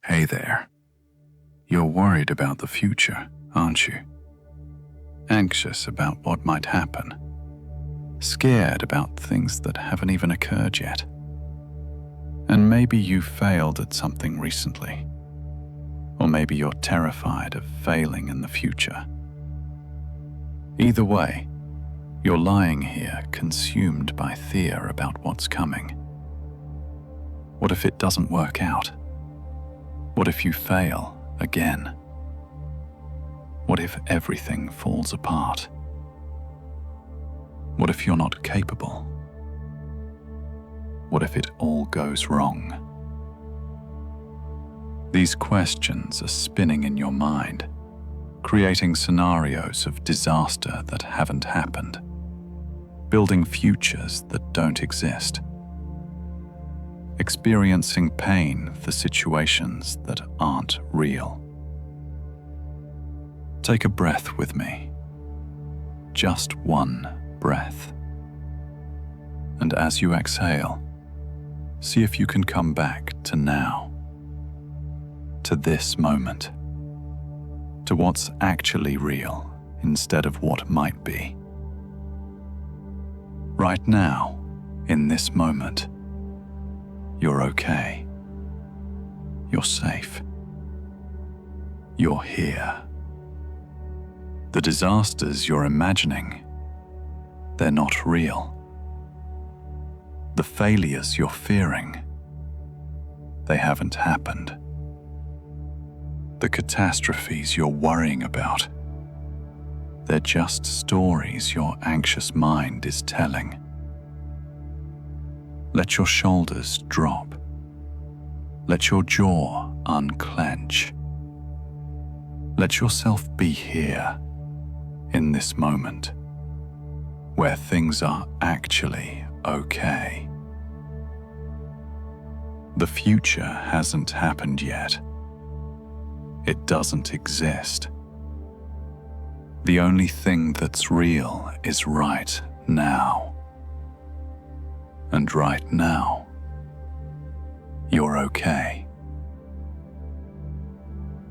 Hey there. You're worried about the future, aren't you? Anxious about what might happen. Scared about things that haven't even occurred yet. And maybe you failed at something recently. Or maybe you're terrified of failing in the future. Either way, you're lying here consumed by fear about what's coming. What if it doesn't work out? What if you fail again? What if everything falls apart? What if you're not capable? What if it all goes wrong? These questions are spinning in your mind, creating scenarios of disaster that haven't happened, building futures that don't exist, experiencing pain for situations that aren't real. Take a breath with me. Just one breath. And as you exhale, see if you can come back to now, to this moment, to what's actually real instead of what might be. Right now, in this moment, you're okay. You're safe. You're here. The disasters you're imagining, they're not real. The failures you're fearing, they haven't happened. The catastrophes you're worrying about, they're just stories your anxious mind is telling. Let your shoulders drop. Let your jaw unclench. Let yourself be here, in this moment, where things are actually okay. The future hasn't happened yet. It doesn't exist. The only thing that's real is right now. And right now, you're okay.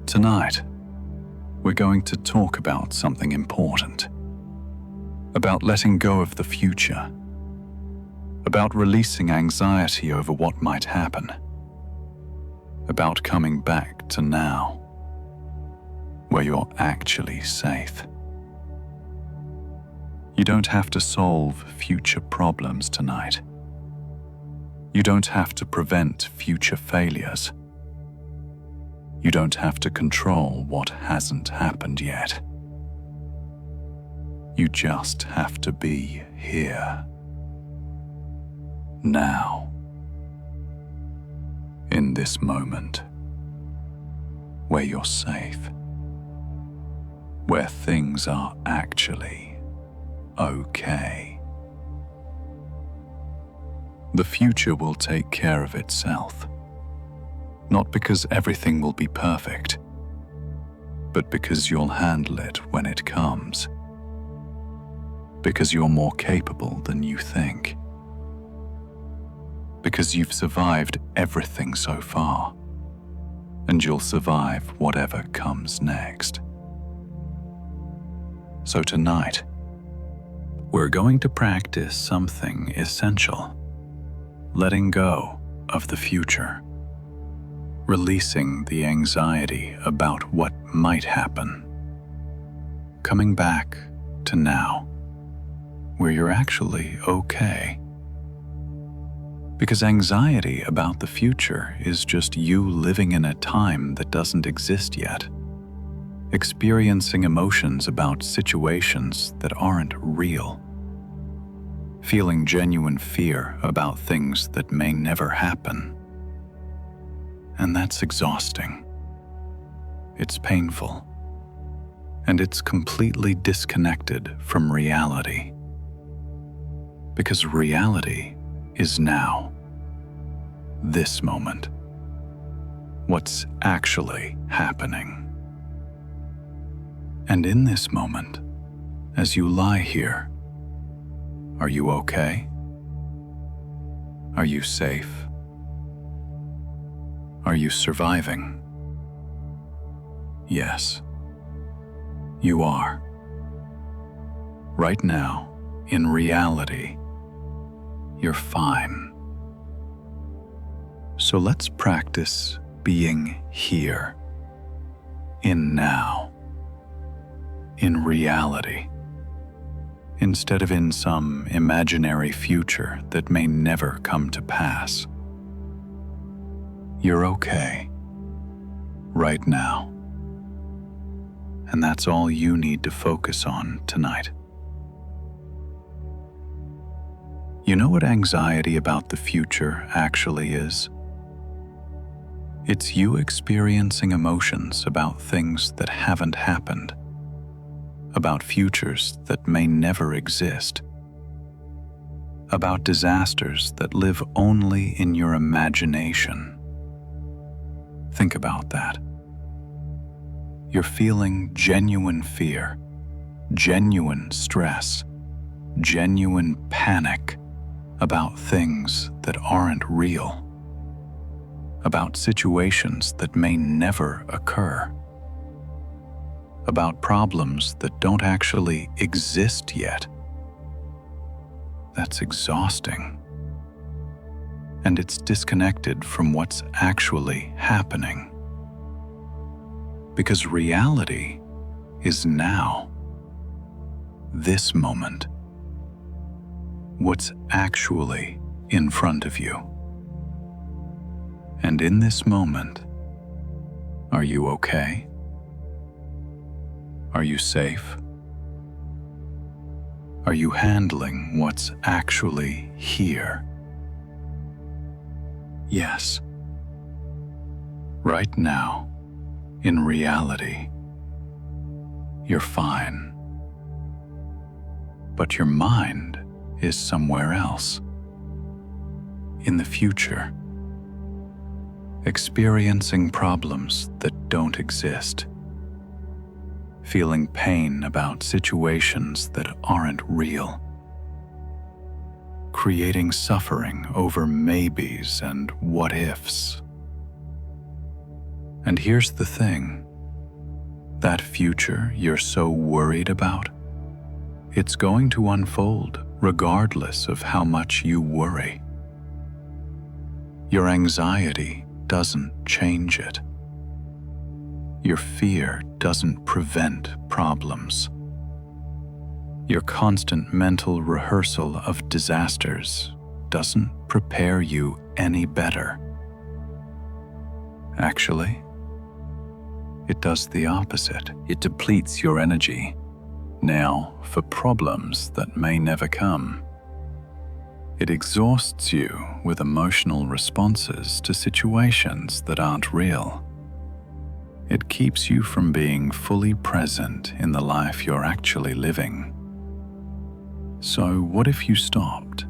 Tonight, we're going to talk about something important. About letting go of the future. About releasing anxiety over what might happen. About coming back to now, where you're actually safe. You don't have to solve future problems tonight. You don't have to prevent future failures. You don't have to control what hasn't happened yet. You just have to be here. Now. In this moment. Where you're safe. Where things are actually okay. The future will take care of itself. Not because everything will be perfect, but because you'll handle it when it comes. Because you're more capable than you think. Because you've survived everything so far, and you'll survive whatever comes next. So tonight, we're going to practice something essential. Letting go of the future. Releasing the anxiety about what might happen. Coming back to now, where you're actually okay. Because anxiety about the future is just you living in a time that doesn't exist yet. Experiencing emotions about situations that aren't real. Feeling genuine fear about things that may never happen. And that's exhausting. It's painful. And it's completely disconnected from reality. Because reality is now. This moment. What's actually happening. And in this moment, as you lie here, are you okay? Are you safe? Are you surviving? Yes, you are. Right now, in reality, you're fine. So let's practice being here, in now, in reality, instead of in some imaginary future that may never come to pass. You're okay, right now. And that's all you need to focus on tonight. You know what anxiety about the future actually is? It's you experiencing emotions about things that haven't happened, about futures that may never exist, about disasters that live only in your imagination. Think about that. You're feeling genuine fear, genuine stress, genuine panic about things that aren't real, about situations that may never occur, about problems that don't actually exist yet. That's exhausting. And it's disconnected from what's actually happening. Because reality is now, this moment, what's actually in front of you. And in this moment, are you okay? Are you safe? Are you handling what's actually here? Yes. Right now, in reality, you're fine. But your mind is somewhere else. In the future, experiencing problems that don't exist, feeling pain about situations that aren't real, creating suffering over maybes and what-ifs. And here's the thing, that future you're so worried about, it's going to unfold regardless of how much you worry. Your anxiety doesn't change it. Your fear doesn't prevent problems. Your constant mental rehearsal of disasters doesn't prepare you any better. Actually, it does the opposite. It depletes your energy, now for problems that may never come. It exhausts you with emotional responses to situations that aren't real. It keeps you from being fully present in the life you're actually living. So what if you stopped?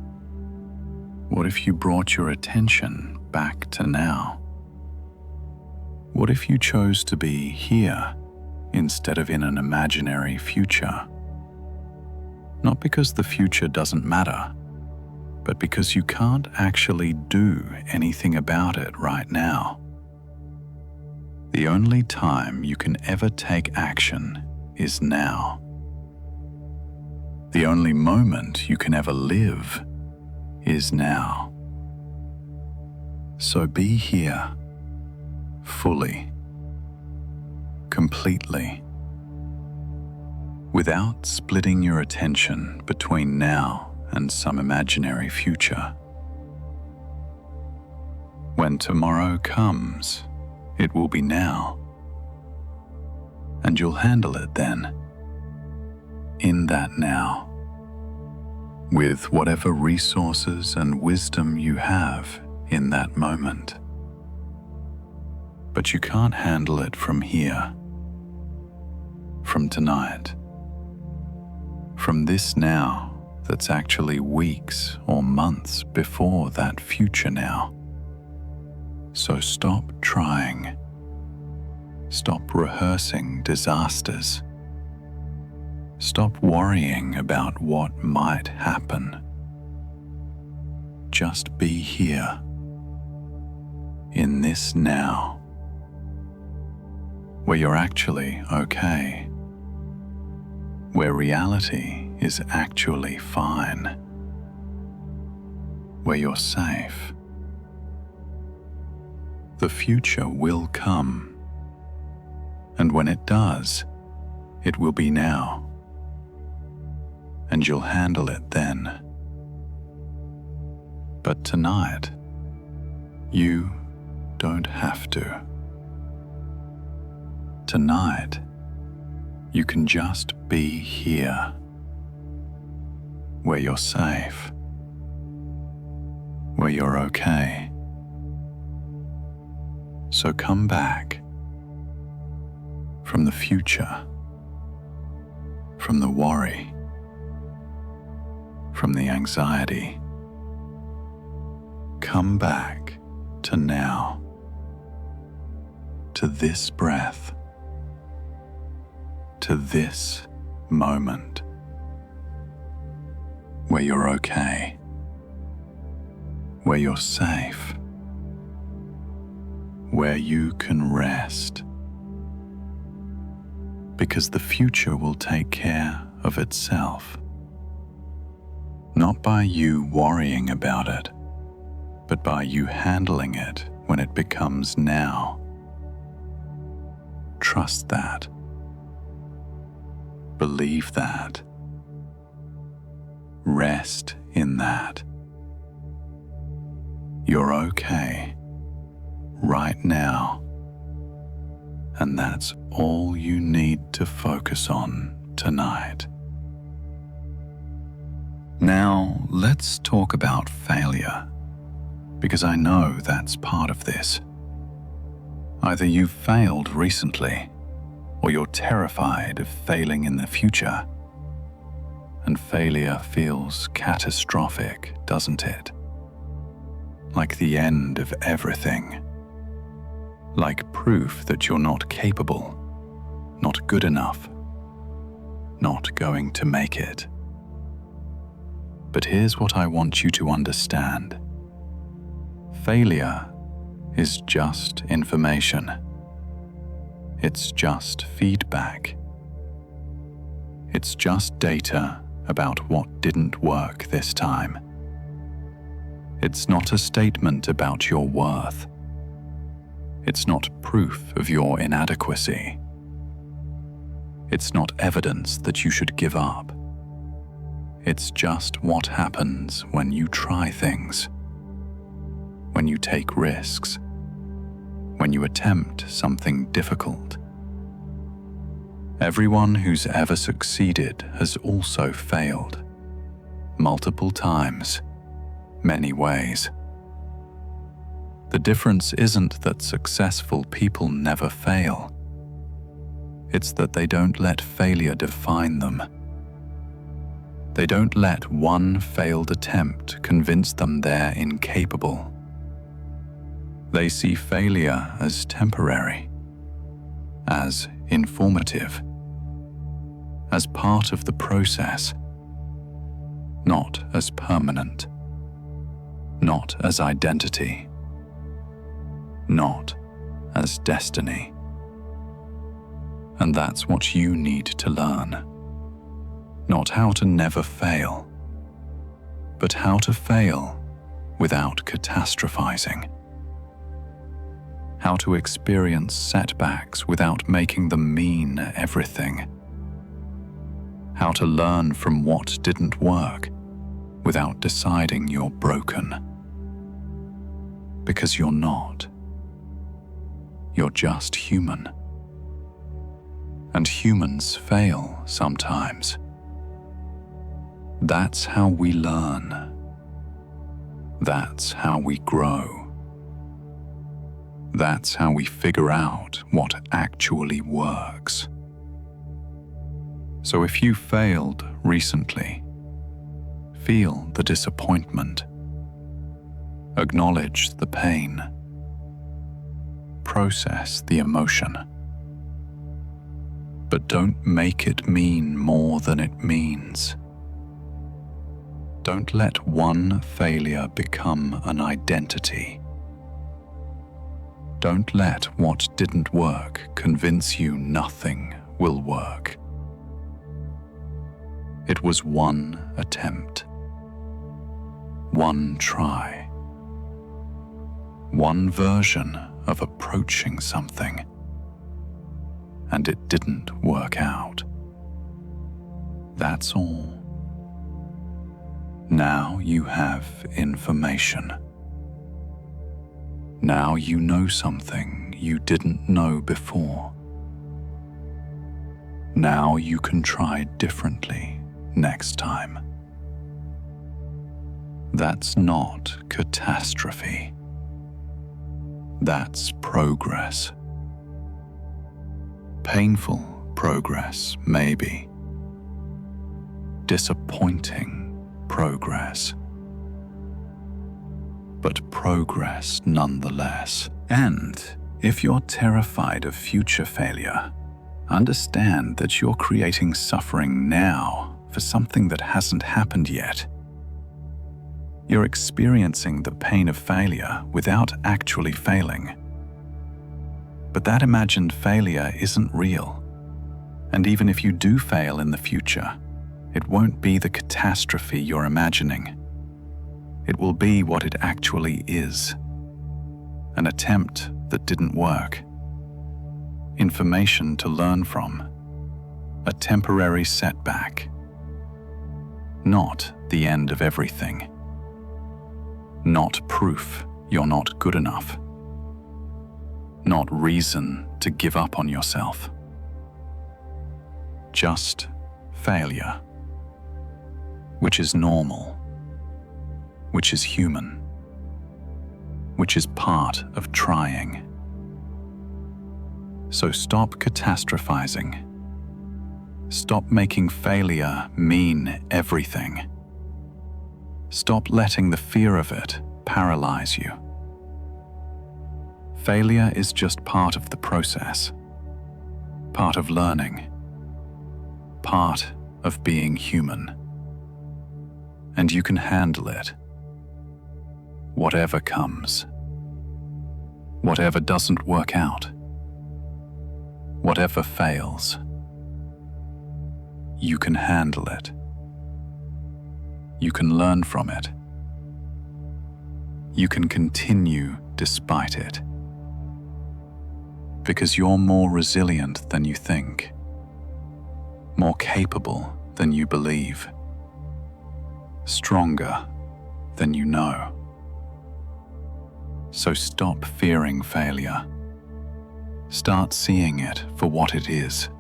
What if you brought your attention back to now? What if you chose to be here instead of in an imaginary future? Not because the future doesn't matter, but because you can't actually do anything about it right now. The only time you can ever take action is now. The only moment you can ever live is now. So be here, fully, completely, without splitting your attention between now and some imaginary future. When tomorrow comes, it will be now, and you'll handle it then, in that now, with whatever resources and wisdom you have in that moment. But you can't handle it from here, from tonight, from this now that's actually weeks or months before that future now. So stop trying. Stop rehearsing disasters. Stop worrying about what might happen. Just be here, in this now, where you're actually okay, where reality is actually fine, where you're safe. The future will come, and when it does, it will be now, and you'll handle it then. But tonight, you don't have to. Tonight, you can just be here, where you're safe, where you're okay. So come back from the future, from the worry, from the anxiety. Come back to now, to this breath, to this moment, where you're okay, where you're safe, where you can rest, because the future will take care of itself, not by you worrying about it, but by you handling it when it becomes now. Trust that. Believe that. Rest in that. You're okay right now, and that's all you need to focus on tonight. Now, let's talk about failure, because I know that's part of this. Either you've failed recently, or you're terrified of failing in the future. And failure feels catastrophic, doesn't it? Like the end of everything. Like proof that you're not capable, not good enough, not going to make it. But here's what I want you to understand. Failure is just information. It's just feedback. It's just data about what didn't work this time. It's not a statement about your worth. It's not proof of your inadequacy. It's not evidence that you should give up. It's just what happens when you try things, when you take risks, when you attempt something difficult. Everyone who's ever succeeded has also failed, multiple times, many ways. The difference isn't that successful people never fail. It's that they don't let failure define them. They don't let one failed attempt convince them they're incapable. They see failure as temporary, as informative, as part of the process, not as permanent, not as identity, not as destiny. And that's what you need to learn. Not how to never fail, but how to fail without catastrophizing. How to experience setbacks without making them mean everything. How to learn from what didn't work without deciding you're broken. Because you're not. You're just human. And humans fail sometimes. That's how we learn. That's how we grow. That's how we figure out what actually works. So if you failed recently, feel the disappointment. Acknowledge the pain. Process the emotion. But don't make it mean more than it means. Don't let one failure become an identity. Don't let what didn't work convince you nothing will work. It was one attempt, one try, one version of approaching something, and it didn't work out. That's all. Now you have information. Now you know something you didn't know before. Now you can try differently next time. That's not catastrophe. That's progress. Painful progress, maybe. Disappointing progress. But progress nonetheless. And if you're terrified of future failure, understand that you're creating suffering now for something that hasn't happened yet. You're experiencing the pain of failure without actually failing. But that imagined failure isn't real. And even if you do fail in the future, it won't be the catastrophe you're imagining. It will be what it actually is. An attempt that didn't work. Information to learn from. A temporary setback. Not the end of everything. Not proof you're not good enough. Not reason to give up on yourself. Just failure. Which is normal. Which is human, which is part of trying. So stop catastrophizing. Stop making failure mean everything. Stop letting the fear of it paralyze you. Failure is just part of the process, part of learning, part of being human. And you can handle it. Whatever comes, whatever doesn't work out, whatever fails, you can handle it. You can learn from it. You can continue despite it. Because you're more resilient than you think, more capable than you believe, stronger than you know. So stop fearing failure. Start seeing it for what it is.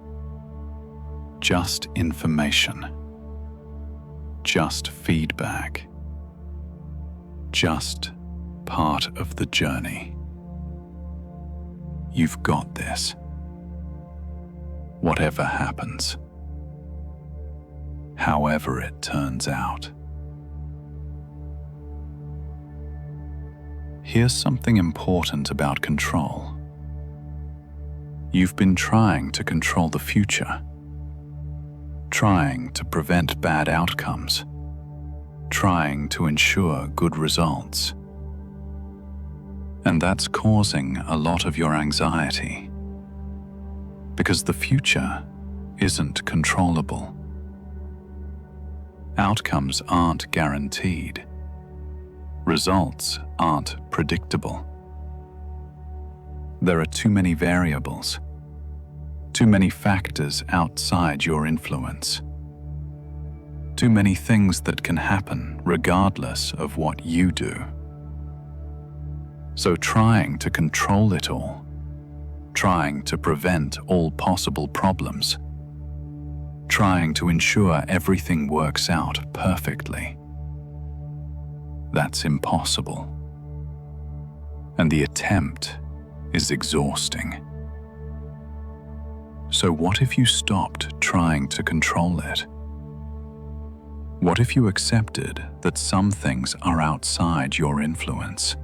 Just information. Just feedback. Just part of the journey. You've got this. Whatever happens. However it turns out. Here's something important about control. You've been trying to control the future, trying to prevent bad outcomes, trying to ensure good results. And that's causing a lot of your anxiety, because the future isn't controllable. Outcomes aren't guaranteed. Results aren't predictable. There are too many variables, too many factors outside your influence, too many things that can happen regardless of what you do. So trying to control it all, trying to prevent all possible problems, trying to ensure everything works out perfectly, that's impossible. And the attempt is exhausting. So what if you stopped trying to control it? What if you accepted that some things are outside your influence?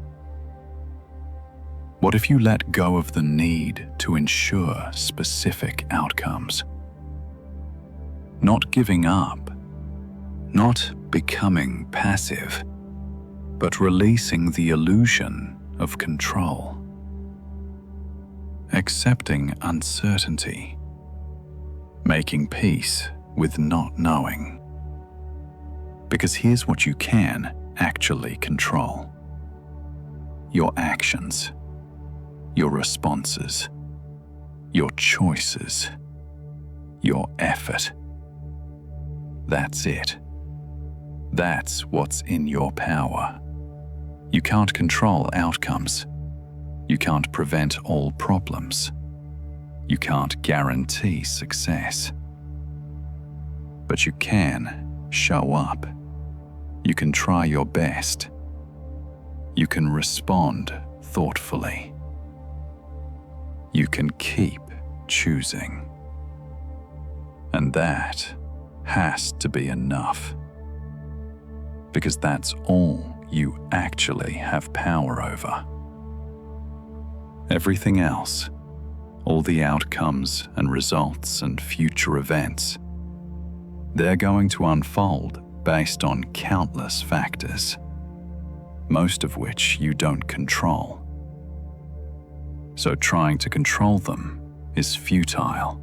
What if you let go of the need to ensure specific outcomes? Not giving up, not becoming passive, but releasing the illusion of control. accepting uncertainty, making peace with not knowing. Because here's what you can actually control: your actions, your responses, your choices, your effort. That's it. That's what's in your power. You can't control outcomes. You can't prevent all problems. You can't guarantee success. But you can show up. You can try your best. You can respond thoughtfully. You can keep choosing. And that has to be enough. Because that's all you actually have power over. Everything else, all the outcomes and results and future events, they're going to unfold based on countless factors, most of which you don't control. So trying to control them is futile.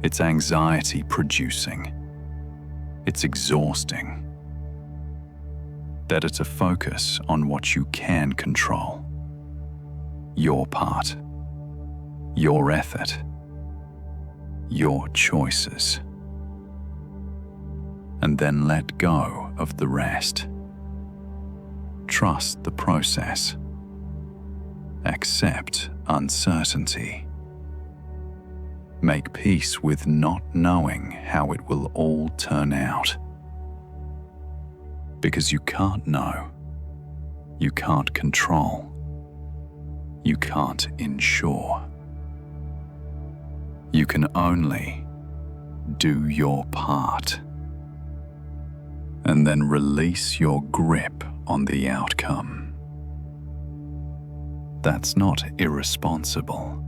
It's anxiety-producing. It's exhausting. Better to focus on what you can control. Your part, your effort, your choices. And then let go of the rest. Trust the process. Accept uncertainty. Make peace with not knowing how it will all turn out. Because you can't know, you can't control, you can't ensure. You can only do your part. And then release your grip on the outcome. That's not irresponsible.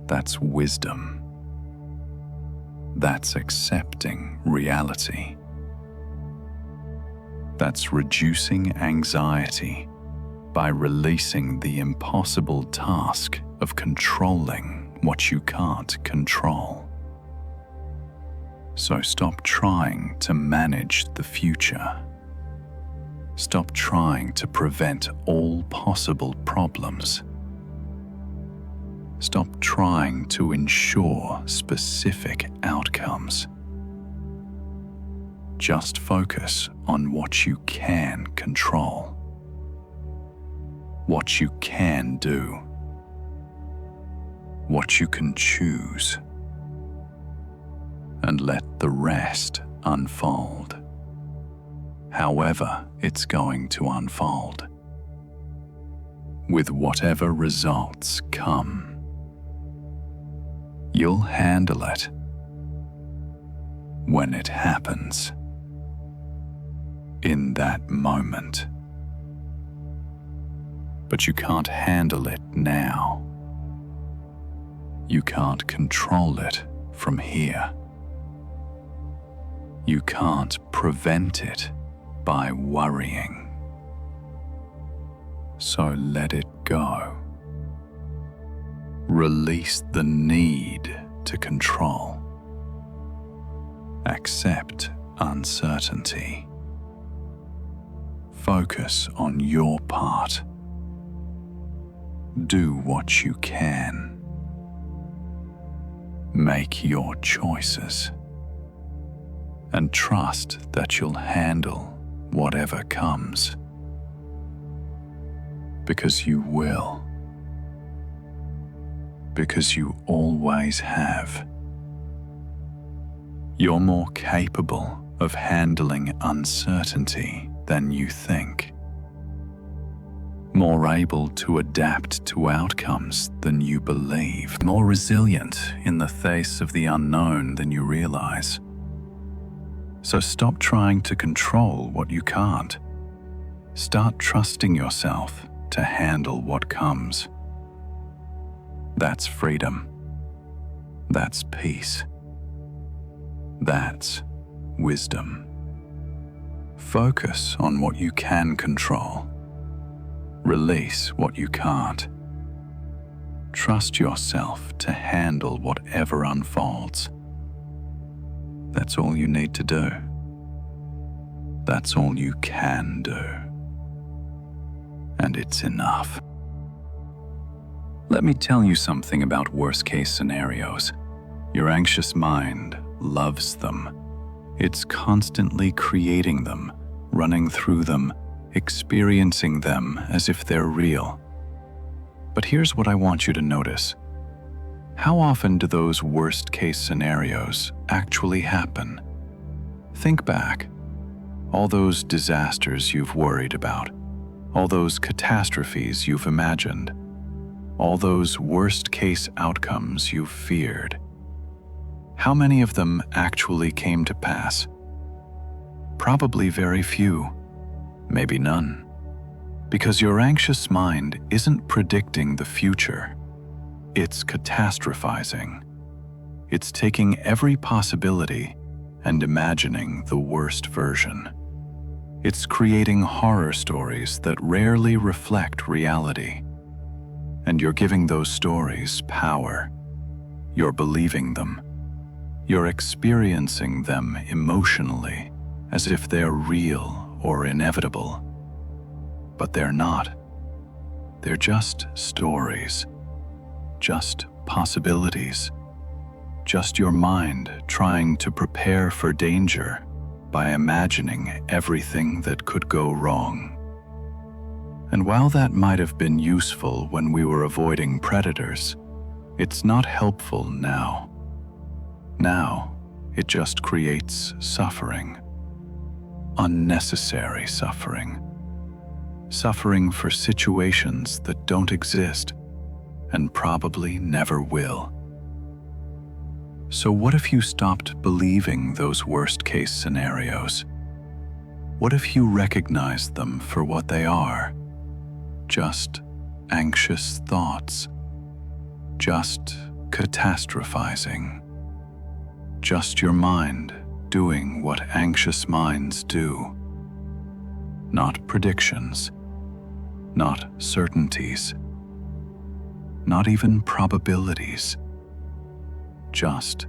That's wisdom. That's accepting reality. That's reducing anxiety by releasing the impossible task of controlling what you can't control. So stop trying to manage the future. Stop trying to prevent all possible problems. Stop trying to ensure specific outcomes. Just focus on what you can control, what you can do, what you can choose, and let the rest unfold, however it's going to unfold, with whatever results come. You'll handle it when it happens, in that moment. But you can't handle it now. You can't control it from here. You can't prevent it by worrying. So let it go. Release the need to control. Accept uncertainty. Focus on your part. Do what you can. Make your choices. And trust that you'll handle whatever comes. Because you will. Because you always have. You're more capable of handling uncertainty than you think. More able to adapt to outcomes than you believe. More resilient in the face of the unknown than you realize. So stop trying to control what you can't. Start trusting yourself to handle what comes. That's freedom. That's peace. That's wisdom. Focus on what you can control. Release what you can't. trust yourself to handle whatever unfolds. That's all you need to do. That's all you can do. And it's enough. Let me tell you something about worst-case scenarios. Your anxious mind loves them. It's constantly creating them, running through them, experiencing them as if they're real. But here's what I want you to notice. How often do those worst-case scenarios actually happen? Think back. All those disasters you've worried about, all those catastrophes you've imagined, all those worst-case outcomes you've feared. How many of them actually came to pass? Probably very few, maybe none. Because your anxious mind isn't predicting the future. It's catastrophizing. It's taking every possibility and imagining the worst version. It's creating horror stories that rarely reflect reality. And you're giving those stories power. You're believing them. You're experiencing them emotionally as if they're real or inevitable. But they're not. They're just stories. Just possibilities. Just your mind trying to prepare for danger by imagining everything that could go wrong. And while that might have been useful when we were avoiding predators, it's not helpful now. Now, it just creates suffering. Unnecessary suffering. Suffering for situations that don't exist and probably never will. So what if you stopped believing those worst-case scenarios? What if you recognized them for what they are? Just anxious thoughts. Just catastrophizing. Just your mind doing what anxious minds do. Not predictions. Not certainties. Not even probabilities. Just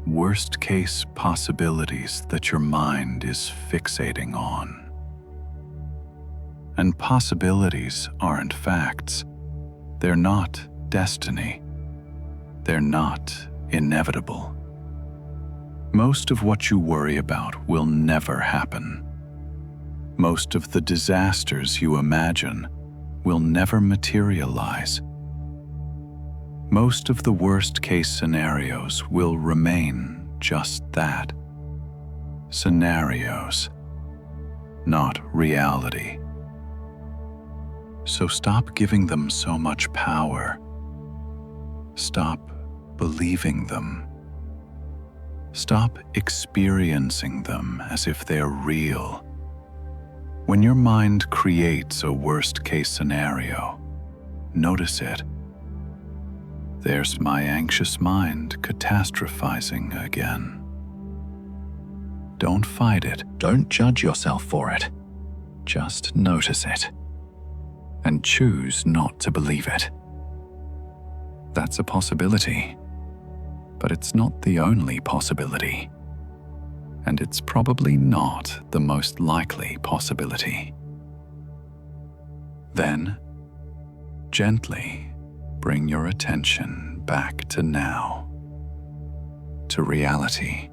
worst-case possibilities that your mind is fixating on. And possibilities aren't facts. They're not destiny. They're not inevitable. Most of what you worry about will never happen. Most of the disasters you imagine will never materialize. Most of the worst-case scenarios will remain just that. Scenarios, not reality. So stop giving them so much power. Stop believing them. Stop experiencing them as if they're real. When your mind creates a worst-case scenario, notice it. There's my anxious mind catastrophizing again. Don't fight it. Don't judge yourself for it. Just notice it. And choose not to believe it. That's a possibility. But it's not the only possibility. And it's probably not the most likely possibility. Then, gently bring your attention back to now, to reality,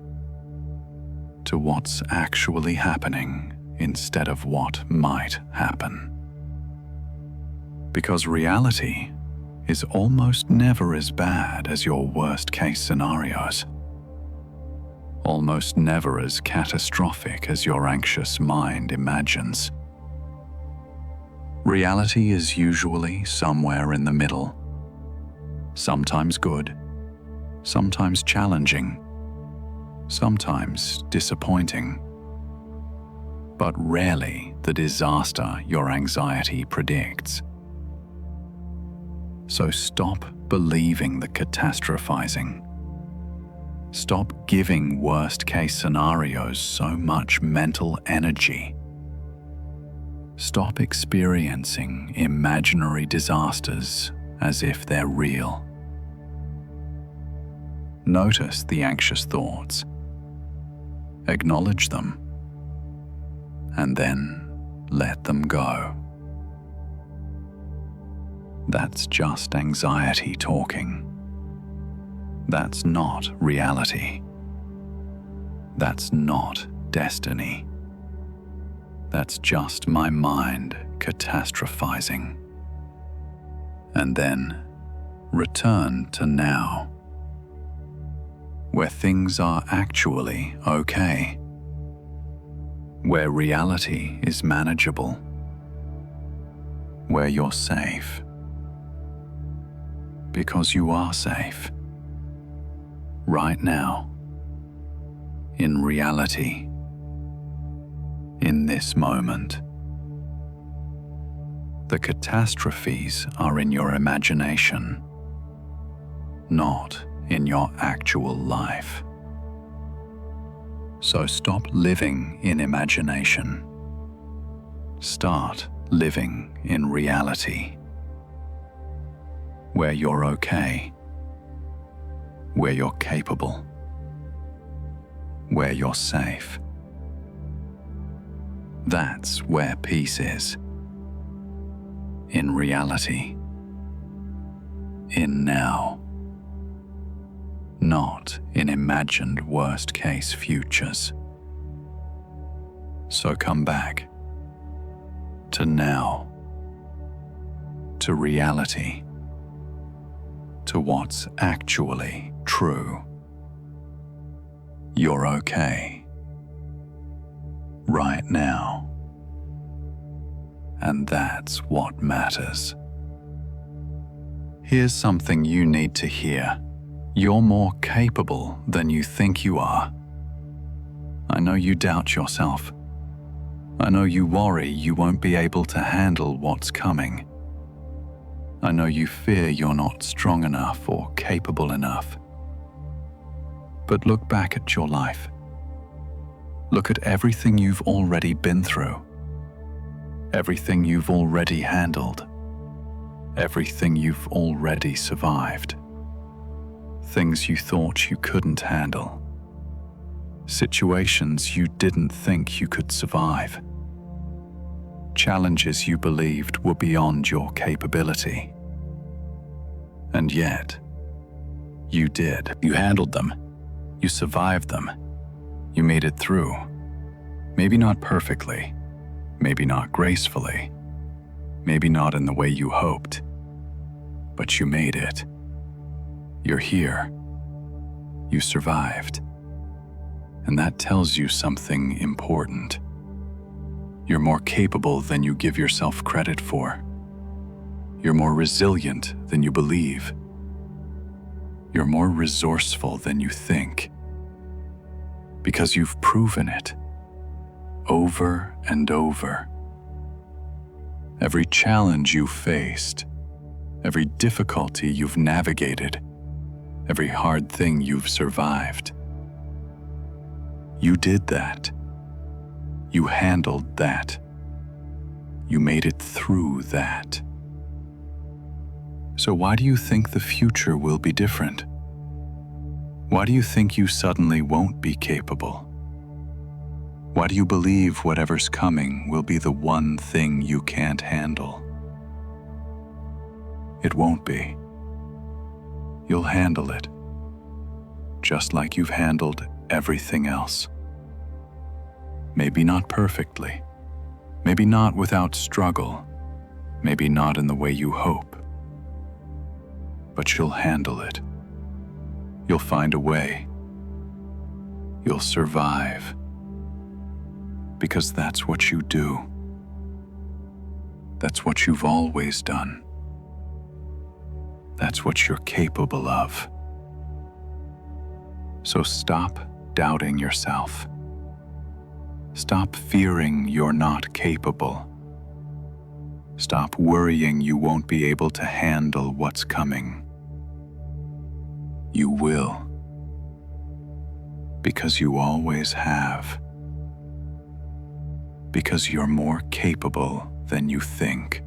to what's actually happening instead of what might happen. Because reality is almost never as bad as your worst-case scenarios. Almost never as catastrophic as your anxious mind imagines. Reality is usually somewhere in the middle. Sometimes good, sometimes challenging, sometimes disappointing, but rarely the disaster your anxiety predicts. So stop believing the catastrophizing. Stop giving worst-case scenarios so much mental energy. Stop experiencing imaginary disasters as if they're real. Notice the anxious thoughts. Acknowledge them, and then let them go. That's just anxiety talking. That's not reality. That's not destiny. That's just my mind catastrophizing. And then return to now, where things are actually okay, where reality is manageable, where you're safe. Because you are safe. Right now. In reality. In this moment. The catastrophes are in your imagination, not in your actual life. So stop living in imagination. Start living in reality. Where you're okay. Where you're capable. Where you're safe. That's where peace is. In reality. In now. Not in imagined worst-case futures. So come back to now, to reality, to what's actually true. You're okay right now, and that's what matters. Here's something you need to hear. You're more capable than you think you are. I know you doubt yourself. I know you worry you won't be able to handle what's coming. I know you fear you're not strong enough or capable enough. But look back at your life. Look at everything you've already been through. Everything you've already handled. Everything you've already survived. Things you thought you couldn't handle. Situations you didn't think you could survive. Challenges you believed were beyond your capability. And yet, you did. You handled them. You survived them. You made it through. Maybe not perfectly. Maybe not gracefully. Maybe not in the way you hoped. But you made it. You're here. You survived. And that tells you something important. You're more capable than you give yourself credit for. You're more resilient than you believe. You're more resourceful than you think. Because you've proven it. Over and over. Every challenge you've faced, every difficulty you've navigated, every hard thing you've survived. You did that. You handled that. You made it through that. So why do you think the future will be different? Why do you think you suddenly won't be capable? Why do you believe whatever's coming will be the one thing you can't handle? It won't be. You'll handle it, just like you've handled everything else. Maybe not perfectly, maybe not without struggle, maybe not in the way you hope. But you'll handle it. You'll find a way. You'll survive. Because that's what you do. That's what you've always done. That's what you're capable of. So stop doubting yourself. Stop fearing you're not capable. Stop worrying you won't be able to handle what's coming. You will. Because you always have. Because you're more capable than you think.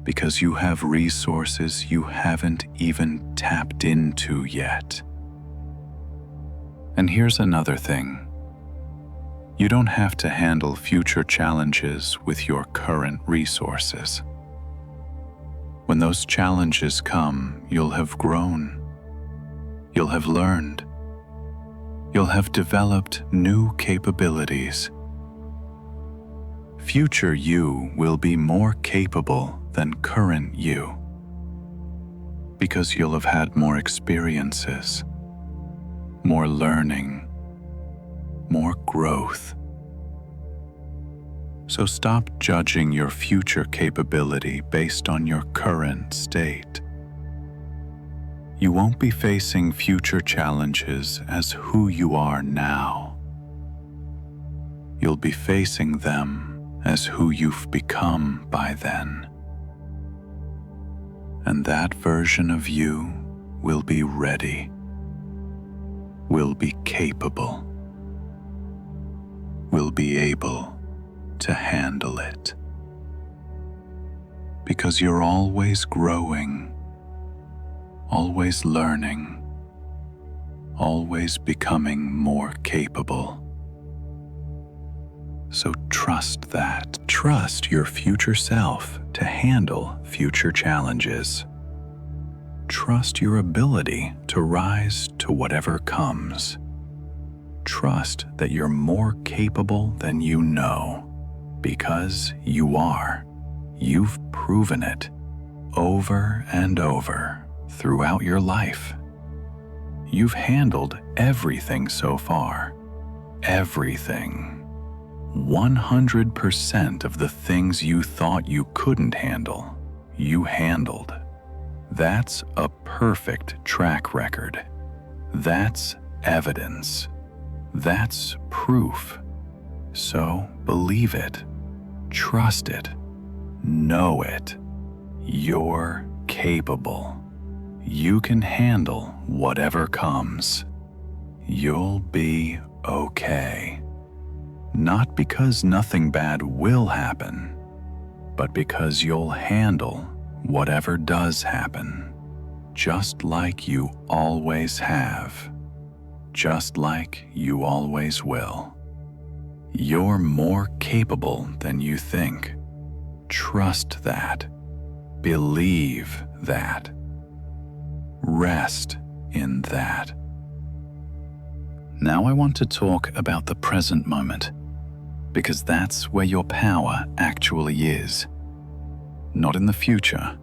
because you have resources you haven't even tapped into yet. And here's another thing. You don't have to handle future challenges with your current resources. When those challenges come, you'll have grown. You'll have learned. You'll have developed new capabilities. Future you will be more capable than current you, because you'll have had more experiences, more learning, more growth. So stop judging your future capability based on your current state. You won't be facing future challenges as who you are now. You'll be facing them as who you've become by then. And that version of you will be ready, will be capable, will be able to handle it. Because you're always growing, always learning, always becoming more capable. So trust that. Trust your future self to handle future challenges. Trust your ability to rise to whatever comes. Trust that you're more capable than you know, because you are. You've proven it over and over throughout your life. You've handled everything so far. Everything. 100% of the things you thought you couldn't handle, you handled. That's a perfect track record. That's evidence. That's proof. So believe it, trust it, know it. You're capable. You can handle whatever comes. You'll be okay. Not because nothing bad will happen, but because you'll handle whatever does happen, just like you always have, just like you always will. You're more capable than you think. Trust that. Believe that. Rest in that. Now I want to talk about the present moment, because that's where your power actually is. Not in the future,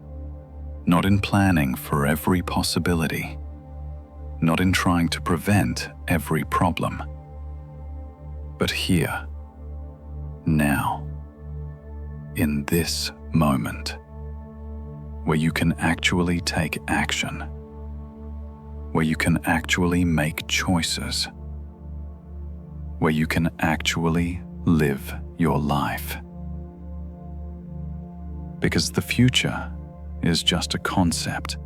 not in planning for every possibility, not in trying to prevent every problem, but here, now, in this moment, where you can actually take action, where you can actually make choices, where you can actually live your life. Because the future is just a concept.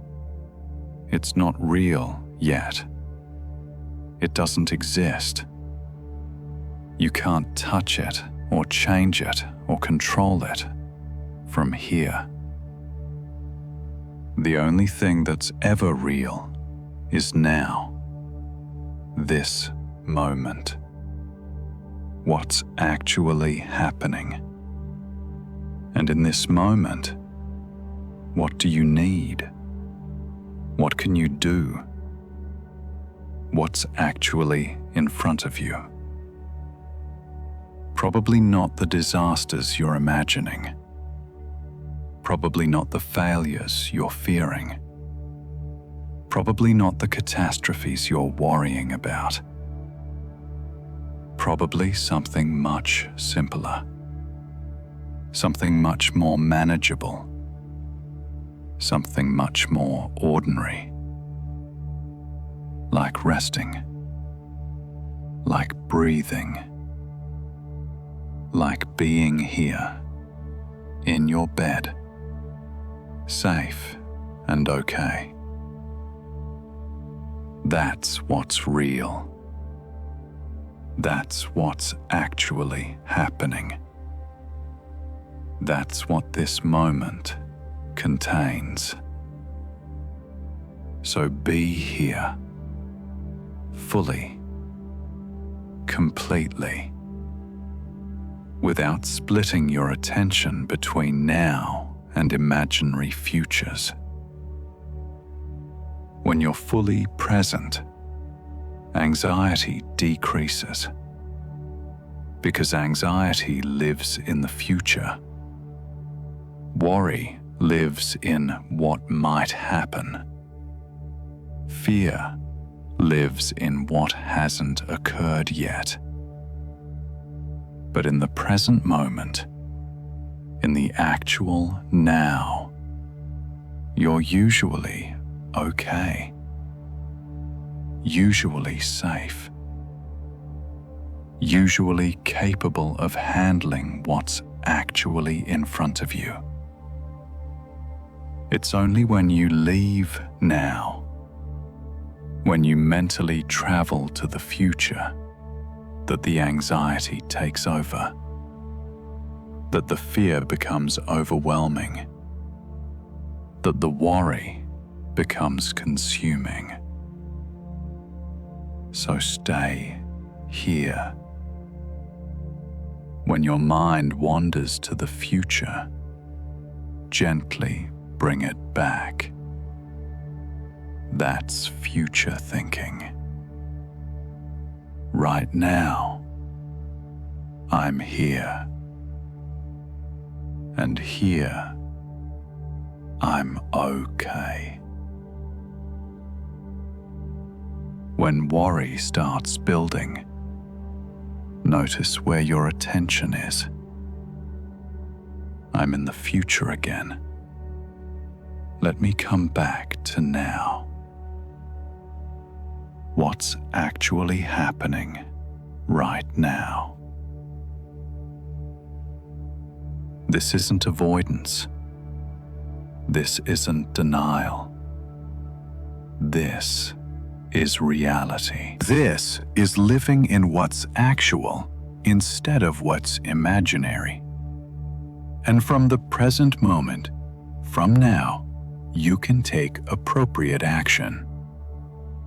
It's not real yet. It doesn't exist. You can't touch it or change it or control it from here. The only thing that's ever real is now, this moment. What's actually happening. And in this moment, what do you need? What can you do? What's actually in front of you? Probably not the disasters you're imagining. Probably not the failures you're fearing. Probably not the catastrophes you're worrying about. Probably something much simpler. Something much more manageable. Something much more ordinary. Like resting. Like breathing. Like being here, in your bed, safe and okay. That's what's real. That's what's actually happening. That's what this moment contains. So be here, fully, completely, without splitting your attention between now and imaginary futures. When you're fully present, anxiety decreases, because anxiety lives in the future. Worry lives in what might happen. Fear lives in what hasn't occurred yet. But in the present moment, in the actual now, you're usually okay, usually safe, usually capable of handling what's actually in front of you. It's only when you leave now, when you mentally travel to the future, that the anxiety takes over, that the fear becomes overwhelming, that the worry becomes consuming. So stay here. When your mind wanders to the future, gently bring it back. That's future thinking. Right now, I'm here. And here, I'm okay. When worry starts building, notice where your attention is. I'm in the future again. Let me come back to now. What's actually happening right now? This isn't avoidance. This isn't denial. This is reality. This is living in what's actual instead of what's imaginary. And from the present moment, from now, you can take appropriate action.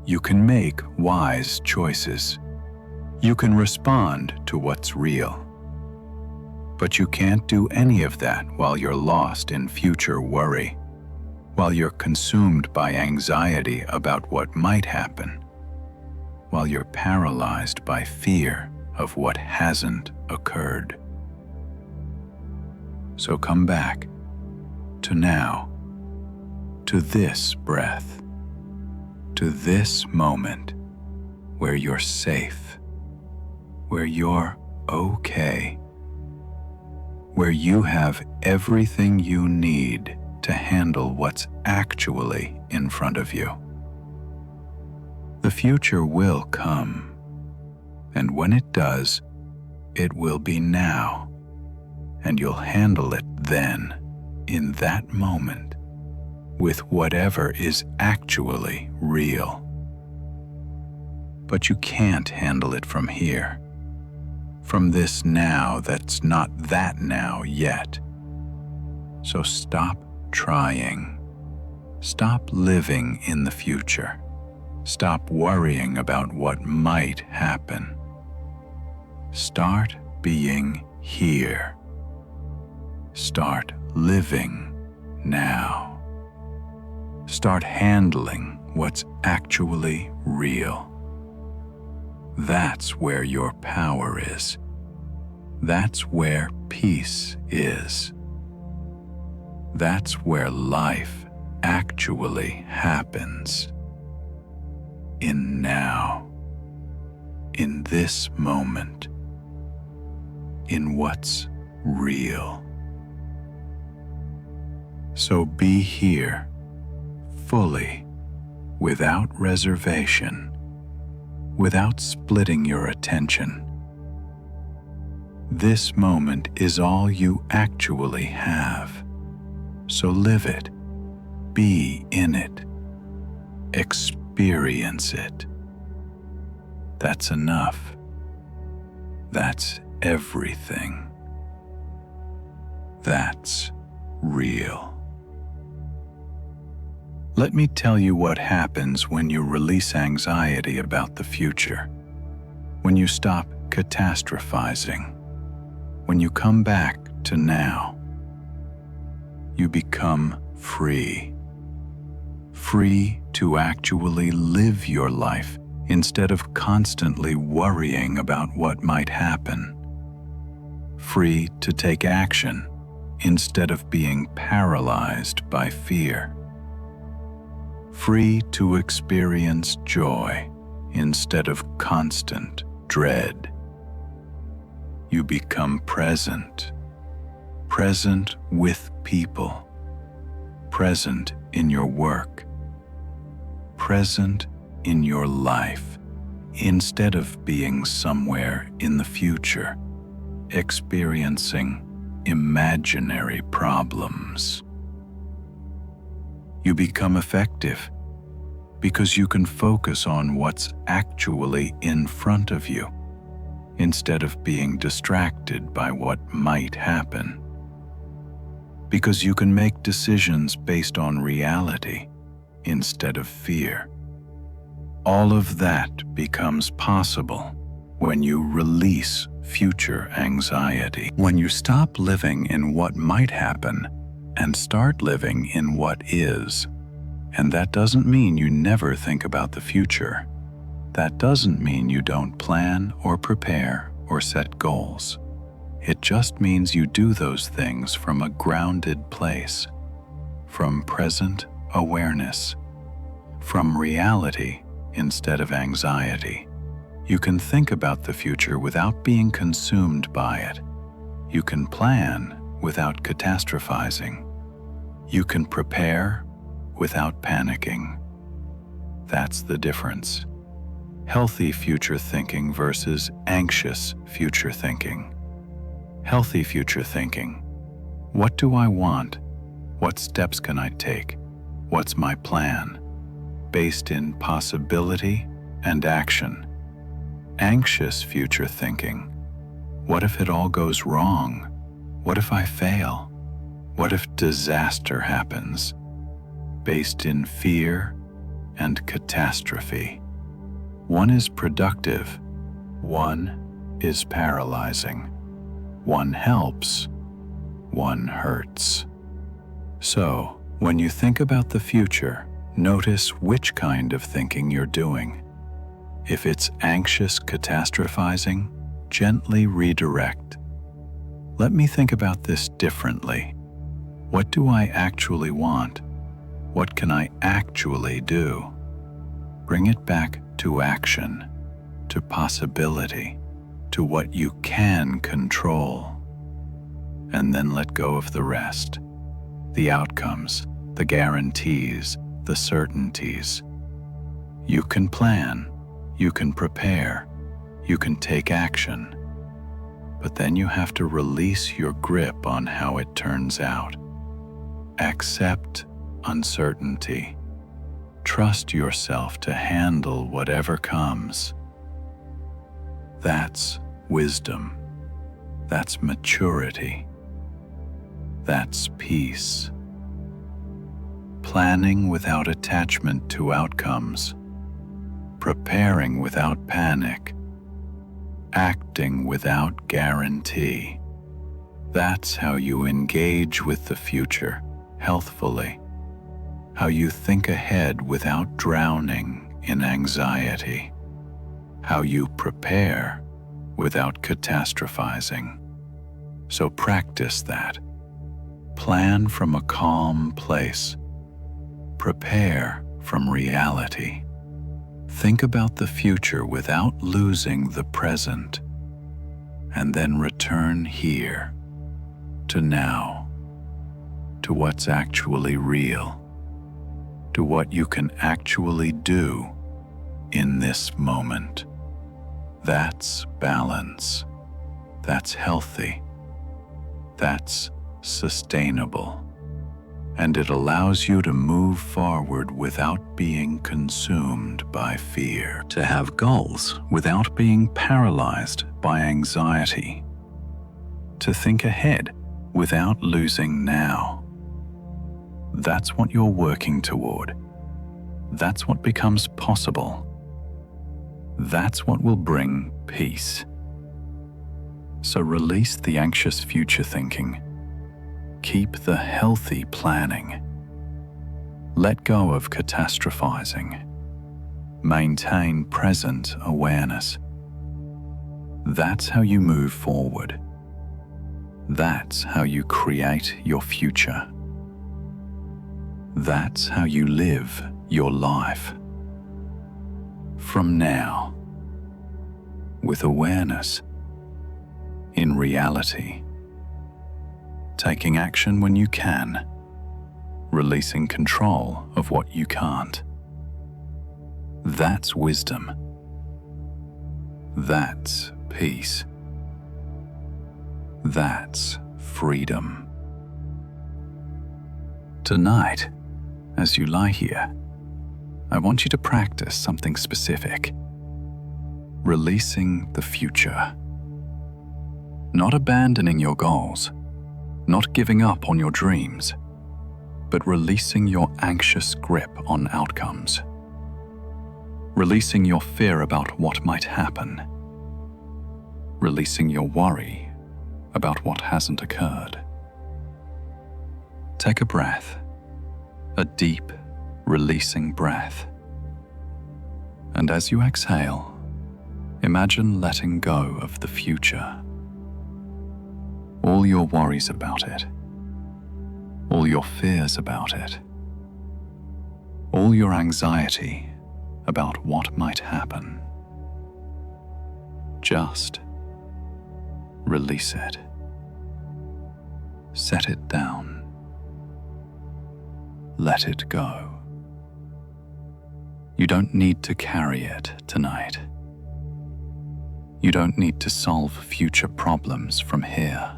You can make wise choices. You can respond to what's real. But you can't do any of that while you're lost in future worry, while you're consumed by anxiety about what might happen, while you're paralyzed by fear of what hasn't occurred. So come back to now, to this breath, to this moment where you're safe, where you're okay, where you have everything you need to handle what's actually in front of you. The future will come, and when it does, it will be now, and you'll handle it then, in that moment, with whatever is actually real. But you can't handle it from here, from this now that's not that now yet. So stop trying. Stop living in the future. Stop worrying about what might happen. Start being here. Start living now. Start handling what's actually real. That's where your power is. That's where peace is. That's where life actually happens. In now. In this moment. In what's real. So be here, fully, without reservation, without splitting your attention. This moment is all you actually have, so live it, be in it, experience it. That's enough. That's everything. That's real. Let me tell you what happens when you release anxiety about the future. When you stop catastrophizing. When you come back to now. You become free. Free to actually live your life instead of constantly worrying about what might happen. Free to take action instead of being paralyzed by fear. Free to experience joy instead of constant dread. You become present. Present with people. Present in your work. Present in your life, instead of being somewhere in the future, experiencing imaginary problems. You become effective because you can focus on what's actually in front of you, instead of being distracted by what might happen. Because you can make decisions based on reality instead of fear. All of that becomes possible when you release future anxiety. When you stop living in what might happen and start living in what is. And that doesn't mean you never think about the future. That doesn't mean you don't plan or prepare or set goals. It just means you do those things from a grounded place, from present awareness, from reality instead of anxiety. You can think about the future without being consumed by it. You can plan without catastrophizing. You can prepare without panicking. That's the difference. Healthy future thinking versus anxious future thinking. Healthy future thinking. What do I want? What steps can I take? What's my plan? Based in possibility and action. Anxious future thinking. What if it all goes wrong? What if I fail? What if disaster happens? Based in fear and catastrophe. One is productive. One is paralyzing. One helps. One hurts. So, when you think about the future, notice which kind of thinking you're doing. If it's anxious catastrophizing, gently redirect. Let me think about this differently. What do I actually want? What can I actually do? Bring it back to action, to possibility, to what you can control. And then let go of the rest. The outcomes, the guarantees, the certainties. You can plan, you can prepare, you can take action. But then you have to release your grip on how it turns out. Accept uncertainty. Trust yourself to handle whatever comes. That's wisdom. That's maturity. That's peace. Planning without attachment to outcomes. Preparing without panic. Acting without guarantee. That's how you engage with the future healthfully. How you think ahead without drowning in anxiety. How you prepare without catastrophizing. So practice that. Plan from a calm place. Prepare from reality. Think about the future without losing the present. And then return here, to now, to what's actually real, to what you can actually do in this moment. That's balance. That's healthy. That's sustainable. And it allows you to move forward without being consumed by fear. To have goals without being paralyzed by anxiety. To think ahead without losing now. That's what you're working toward. That's what becomes possible. That's what will bring peace. So release the anxious future thinking. Keep the healthy planning. Let go of catastrophizing. Maintain present awareness. That's how you move forward. That's how you create your future. That's how you live your life. From now, with awareness, in reality, taking action when you can, releasing control of what you can't. That's wisdom. That's peace. That's freedom. Tonight, as you lie here, I want you to practice something specific. Releasing the future. Not abandoning your goals, not giving up on your dreams, but releasing your anxious grip on outcomes. Releasing your fear about what might happen. Releasing your worry about what hasn't occurred. Take a breath, a deep, releasing breath. And as you exhale, imagine letting go of the future. All your worries about it, all your fears about it, all your anxiety about what might happen. Just release it. Set it down. Let it go. You don't need to carry it tonight. You don't need to solve future problems from here.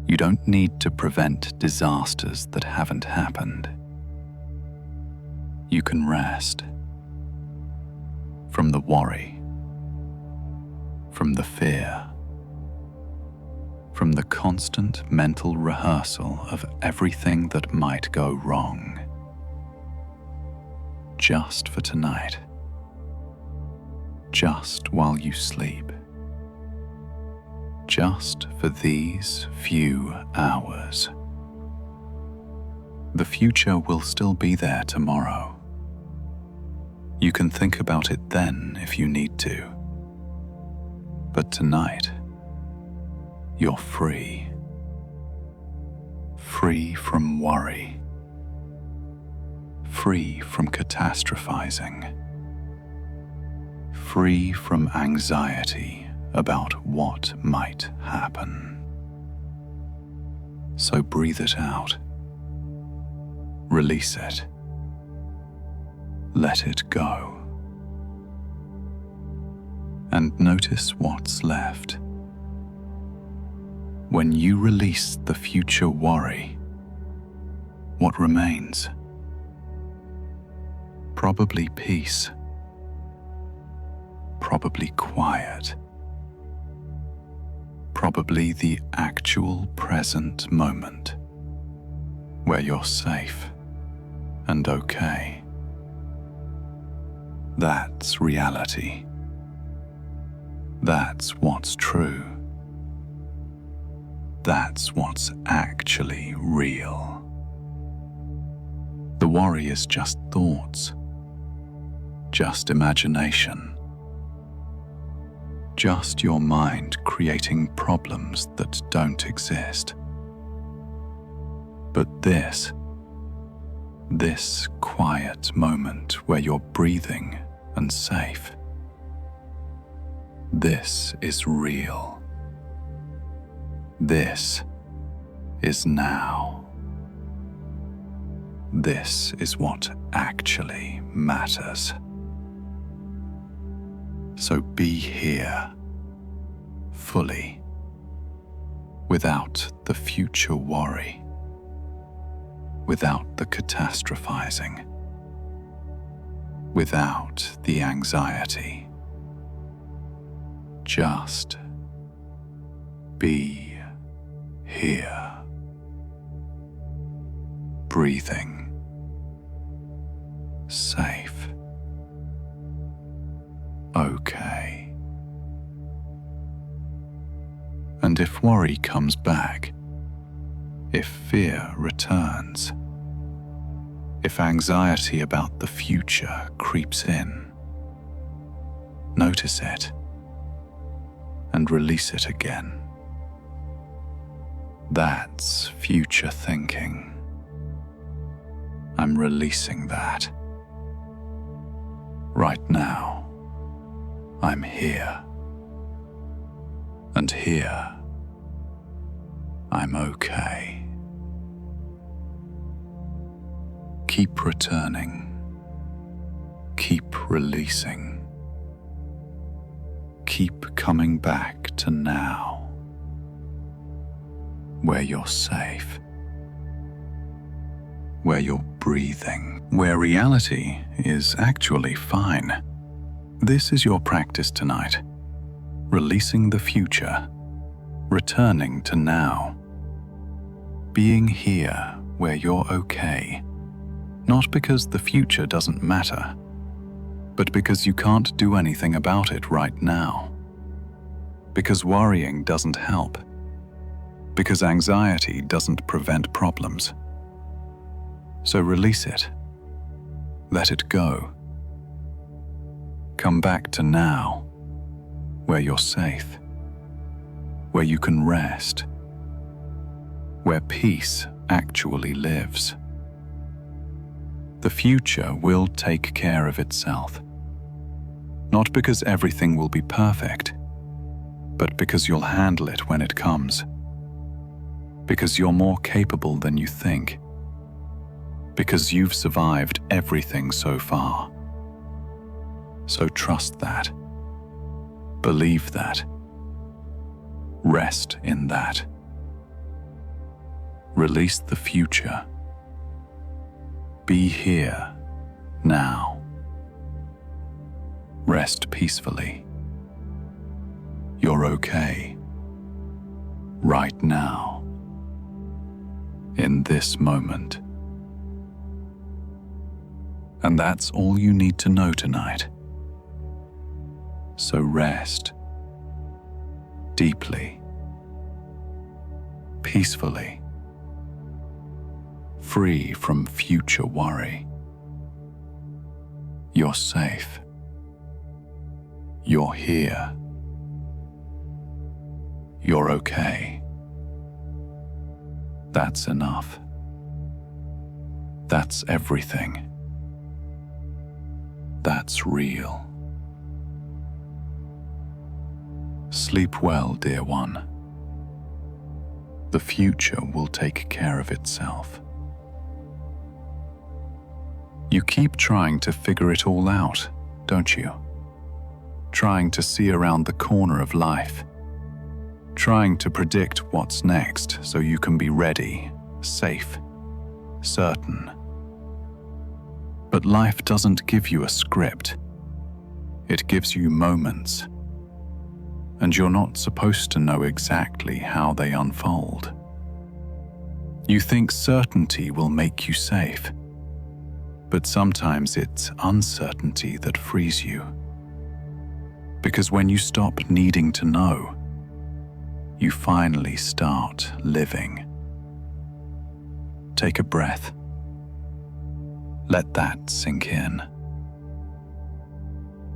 You don't need to prevent disasters that haven't happened. You can rest from the worry, from the fear, from the constant mental rehearsal of everything that might go wrong. Just for tonight. Just while you sleep. Just for these few hours. The future will still be there tomorrow. You can think about it then if you need to. But tonight, you're free. Free from worry. Free from catastrophizing. Free from anxiety about what might happen. So breathe it out. Release it. Let it go. And notice what's left. When you release the future worry, what remains? Probably peace. Probably quiet. Probably the actual present moment where you're safe and okay. That's reality. That's what's true. That's what's actually real. The worry is just thoughts, just imagination, just your mind creating problems that don't exist. But this quiet moment where you're breathing and safe, this is real. This is now. This is what actually matters. So be here, fully, without the future worry, without the catastrophizing, without the anxiety. Just be here, breathing safe, okay. And if worry comes back, if fear returns, if anxiety about the future creeps in, notice it and release it again. That's future thinking. I'm releasing that. Right now, I'm here. And here, I'm okay. Keep returning. Keep releasing. Keep coming back to now, where you're safe, where you're breathing, where reality is actually fine. This is your practice tonight. Releasing the future, returning to now, being here where you're okay, not because the future doesn't matter, but because you can't do anything about it right now, because worrying doesn't help, because anxiety doesn't prevent problems. So release it, let it go. Come back to now, where you're safe, where you can rest, where peace actually lives. The future will take care of itself, not because everything will be perfect, but because you'll handle it when it comes, because you're more capable than you think, because you've survived everything so far. So trust that. Believe that. Rest in that. Release the future. Be here, now. Rest peacefully. You're okay. Right now. In this moment. And that's all you need to know tonight. So rest deeply, peacefully, free from future worry. You're safe. You're here. You're okay. That's enough. That's everything. That's real. Sleep well, dear one. The future will take care of itself. You keep trying to figure it all out, don't you? Trying to see around the corner of life. Trying to predict what's next so you can be ready, safe, certain. But life doesn't give you a script. It gives you moments. And you're not supposed to know exactly how they unfold. You think certainty will make you safe, but sometimes it's uncertainty that frees you. Because when you stop needing to know, you finally start living. Take a breath. Let that sink in.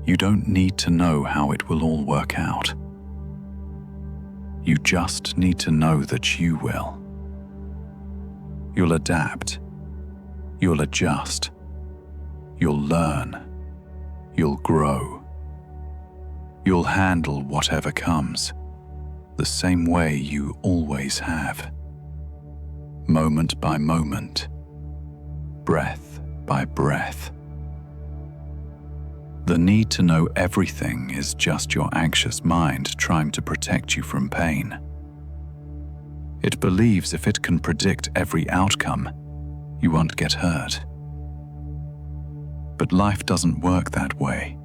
You don't need to know how it will all work out. You just need to know that you will. You'll adapt. You'll adjust. You'll learn. You'll grow. You'll handle whatever comes, the same way you always have. Moment by moment, breath by breath. The need to know everything is just your anxious mind trying to protect you from pain. It believes if it can predict every outcome, you won't get hurt. But life doesn't work that way.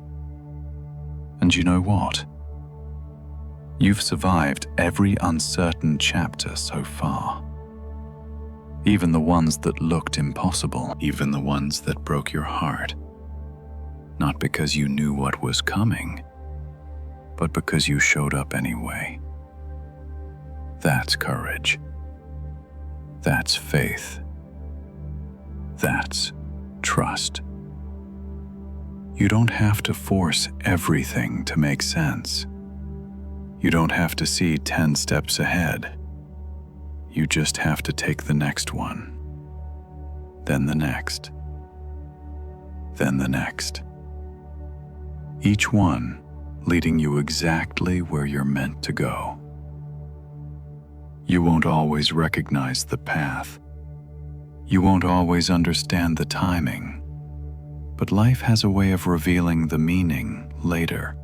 And you know what? You've survived every uncertain chapter so far. even the ones that looked impossible, even the ones that broke your heart. Not because you knew what was coming, but because you showed up anyway. That's courage. That's faith. That's trust. You don't have to force everything to make sense. You don't have to see 10 steps ahead. You just have to take the next one, then the next, then the next. Each one leading you exactly where you're meant to go. You won't always recognize the path. You won't always understand the timing, but life has a way of revealing the meaning later.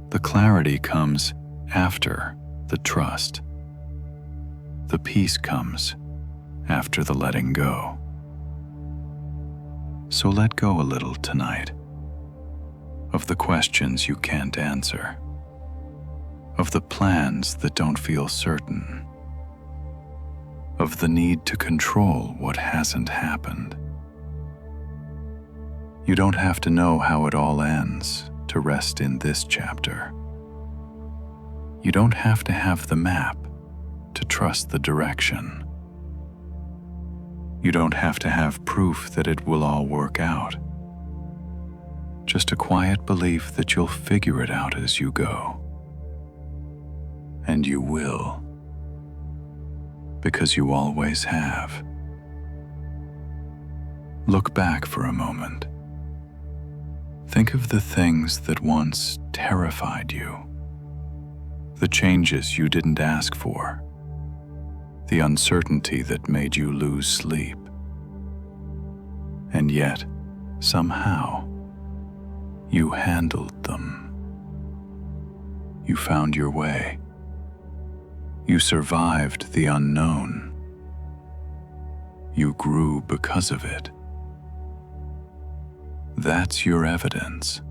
The clarity comes after the trust. The peace comes after the letting go. So let go a little tonight of the questions you can't answer, of the plans that don't feel certain, of the need to control what hasn't happened. You don't have to know how it all ends to rest in this chapter. You don't have to have the map to trust the direction. You don't have to have proof that it will all work out. Just a quiet belief that you'll figure it out as you go. And you will, because you always have. Look back for a moment. Think of the things that once terrified you, the changes you didn't ask for, the uncertainty that made you lose sleep. And yet, somehow, you handled them. You found your way. You survived the unknown. You grew because of it. That's your evidence.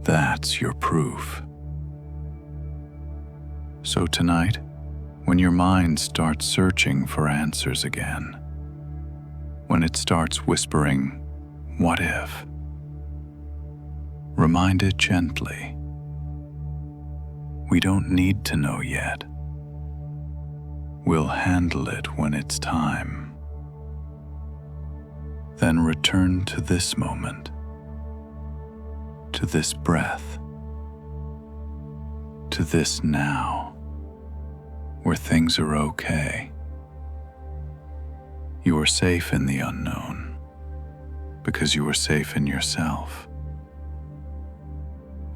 That's your proof. So tonight, when your mind starts searching for answers again, when it starts whispering, "What if?" remind it gently. We don't need to know yet. We'll handle it when it's time. Then return to this moment, to this breath, to this now, where things are okay. You are safe in the unknown because you are safe in yourself.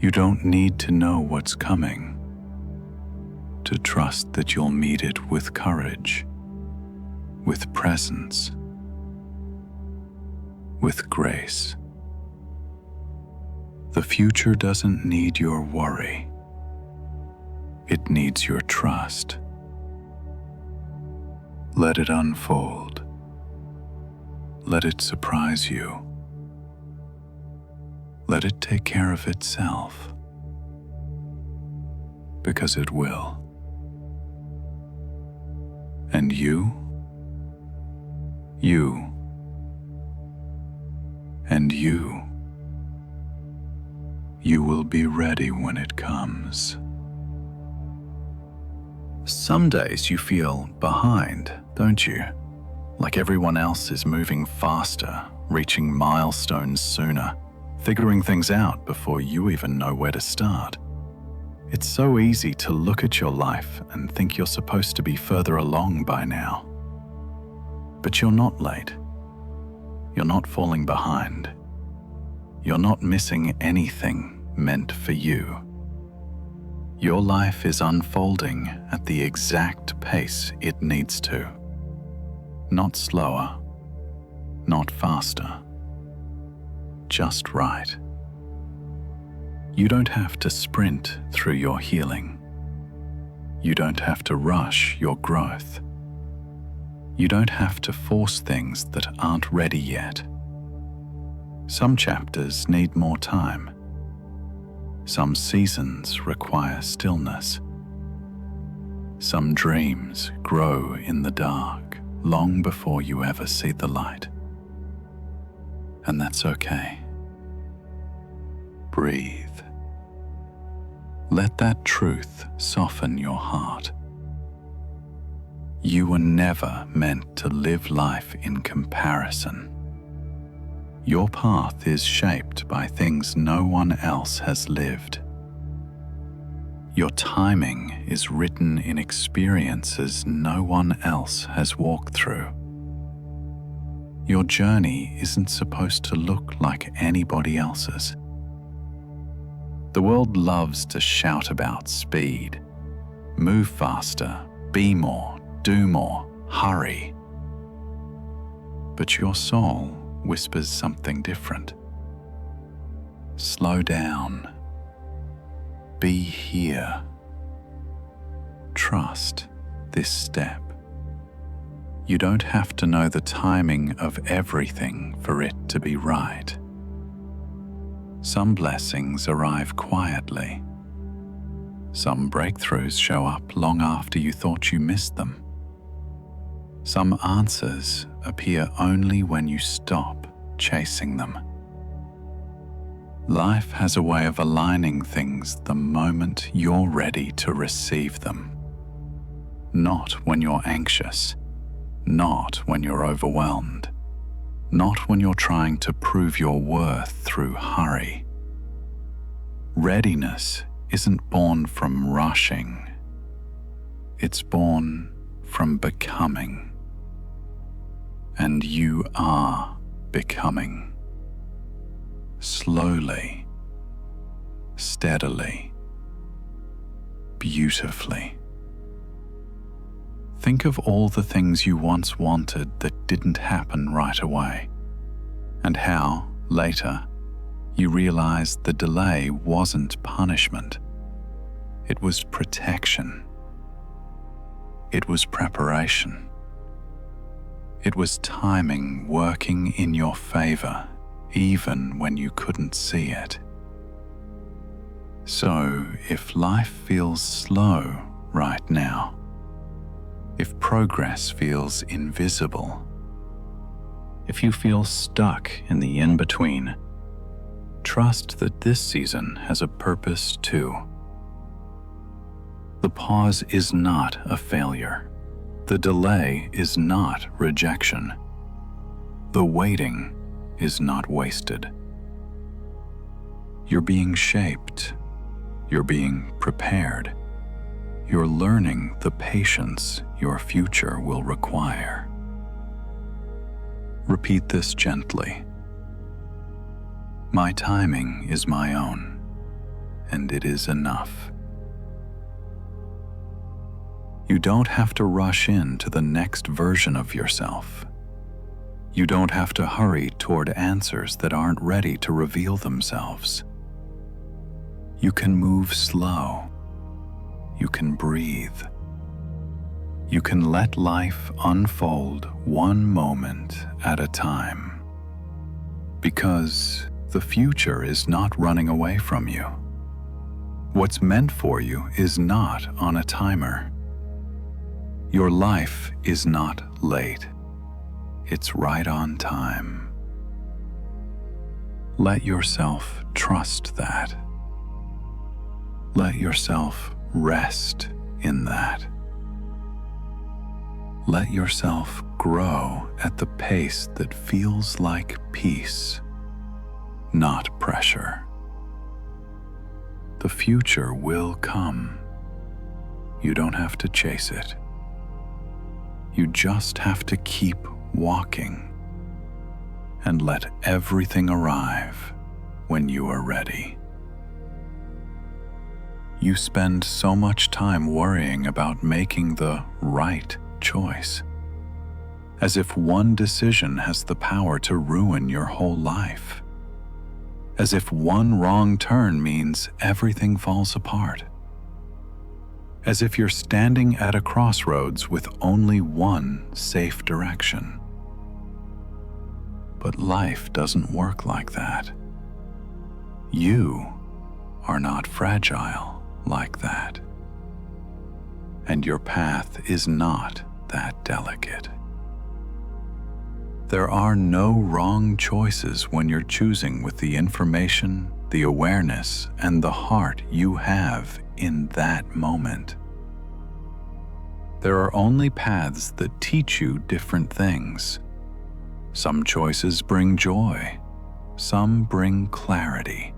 You don't need to know what's coming to trust that you'll meet it with courage, with presence, with grace. The future doesn't need your worry. It needs your trust. Let it unfold. Let it surprise you. Let it take care of itself, because it will. And you, and you will be ready when it comes. Some days you feel behind, don't you? Like everyone else is moving faster, reaching milestones sooner, figuring things out before you even know where to start. It's so easy to look at your life and think you're supposed to be further along by now. But you're not late. You're not falling behind. You're not missing anything meant for you. Your life is unfolding at the exact pace it needs to. Not slower, not faster. Just right. You don't have to sprint through your healing. You don't have to rush your growth. You don't have to force things that aren't ready yet. Some chapters need more time. Some seasons require stillness. Some dreams grow in the dark long before you ever see the light. And that's okay. Breathe. Let that truth soften your heart. You were never meant to live life in comparison. Your path is shaped by things no one else has lived. Your timing is written in experiences no one else has walked through. Your journey isn't supposed to look like anybody else's. The world loves to shout about speed. Move faster, be more, do more, hurry. But your soul whispers something different. Slow down. Be here. Trust this step. You don't have to know the timing of everything for it to be right. Some blessings arrive quietly. Some breakthroughs show up long after you thought you missed them. Some answers appear only when you stop chasing them. Life has a way of aligning things the moment you're ready to receive them. Not when you're anxious, not when you're overwhelmed, not when you're trying to prove your worth through hurry. Readiness isn't born from rushing. It's born from becoming. And you are becoming. Slowly, steadily, beautifully. Think of all the things you once wanted that didn't happen right away, and how, later, you realized the delay wasn't punishment. It was protection. It was preparation. It was timing working in your favor, even when you couldn't see it. So, if life feels slow right now, if progress feels invisible, if you feel stuck in the in-between, trust that this season has a purpose too. The pause is not a failure. The delay is not rejection. The waiting is not wasted. You're being shaped. You're being prepared. You're learning the patience your future will require. Repeat this gently. My timing is my own, and it is enough. You don't have to rush into the next version of yourself. You don't have to hurry toward answers that aren't ready to reveal themselves. You can move slow. You can breathe. You can let life unfold one moment at a time. Because the future is not running away from you. What's meant for you is not on a timer. Your life is not late. It's right on time. Let yourself trust that. Let yourself rest in that. Let yourself grow at the pace that feels like peace, not pressure. The future will come. You don't have to chase it. You just have to keep walking and let everything arrive when you are ready. You spend so much time worrying about making the right choice, as if one decision has the power to ruin your whole life, as if one wrong turn means everything falls apart, as if you're standing at a crossroads with only one safe direction. But life doesn't work like that. You are not fragile like that. and your path is not that delicate. There are no wrong choices when you're choosing with the information, the awareness, and the heart you have in that moment. There are only paths that teach you different things. Some choices bring joy, some bring clarity,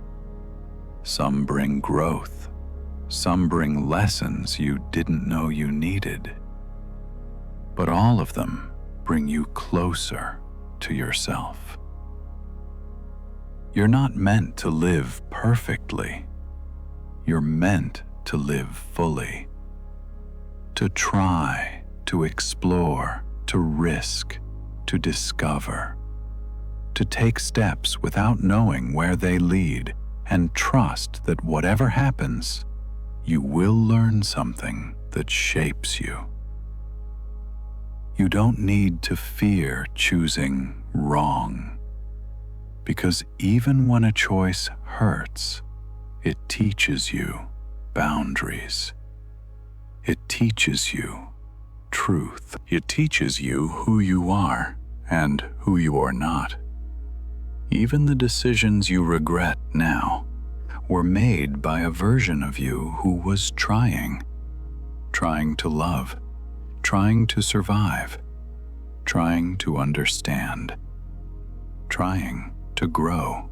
some bring growth, some bring lessons you didn't know you needed. But all of them bring you closer to yourself. You're not meant to live perfectly. You're meant to live fully. To try, to explore, to risk, to discover. To take steps without knowing where they lead, and trust that whatever happens, you will learn something that shapes you. You don't need to fear choosing wrong, because even when a choice hurts, it teaches you boundaries. It teaches you truth. It teaches you who you are and who you are not. Even the decisions you regret now were made by a version of you who was trying to love, trying to survive, trying to understand, trying to grow.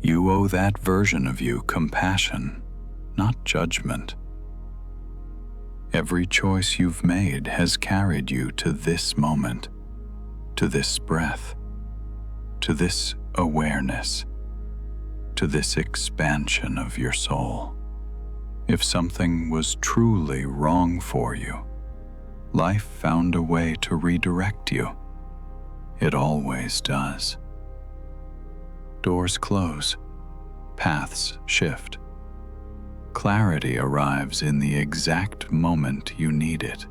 You owe that version of you compassion, not judgment. Every choice you've made has carried you to this moment, to this breath, to this awareness, to this expansion of your soul. If something was truly wrong for you, life found a way to redirect you. It always does. Doors close, paths shift. Clarity arrives in the exact moment you need it.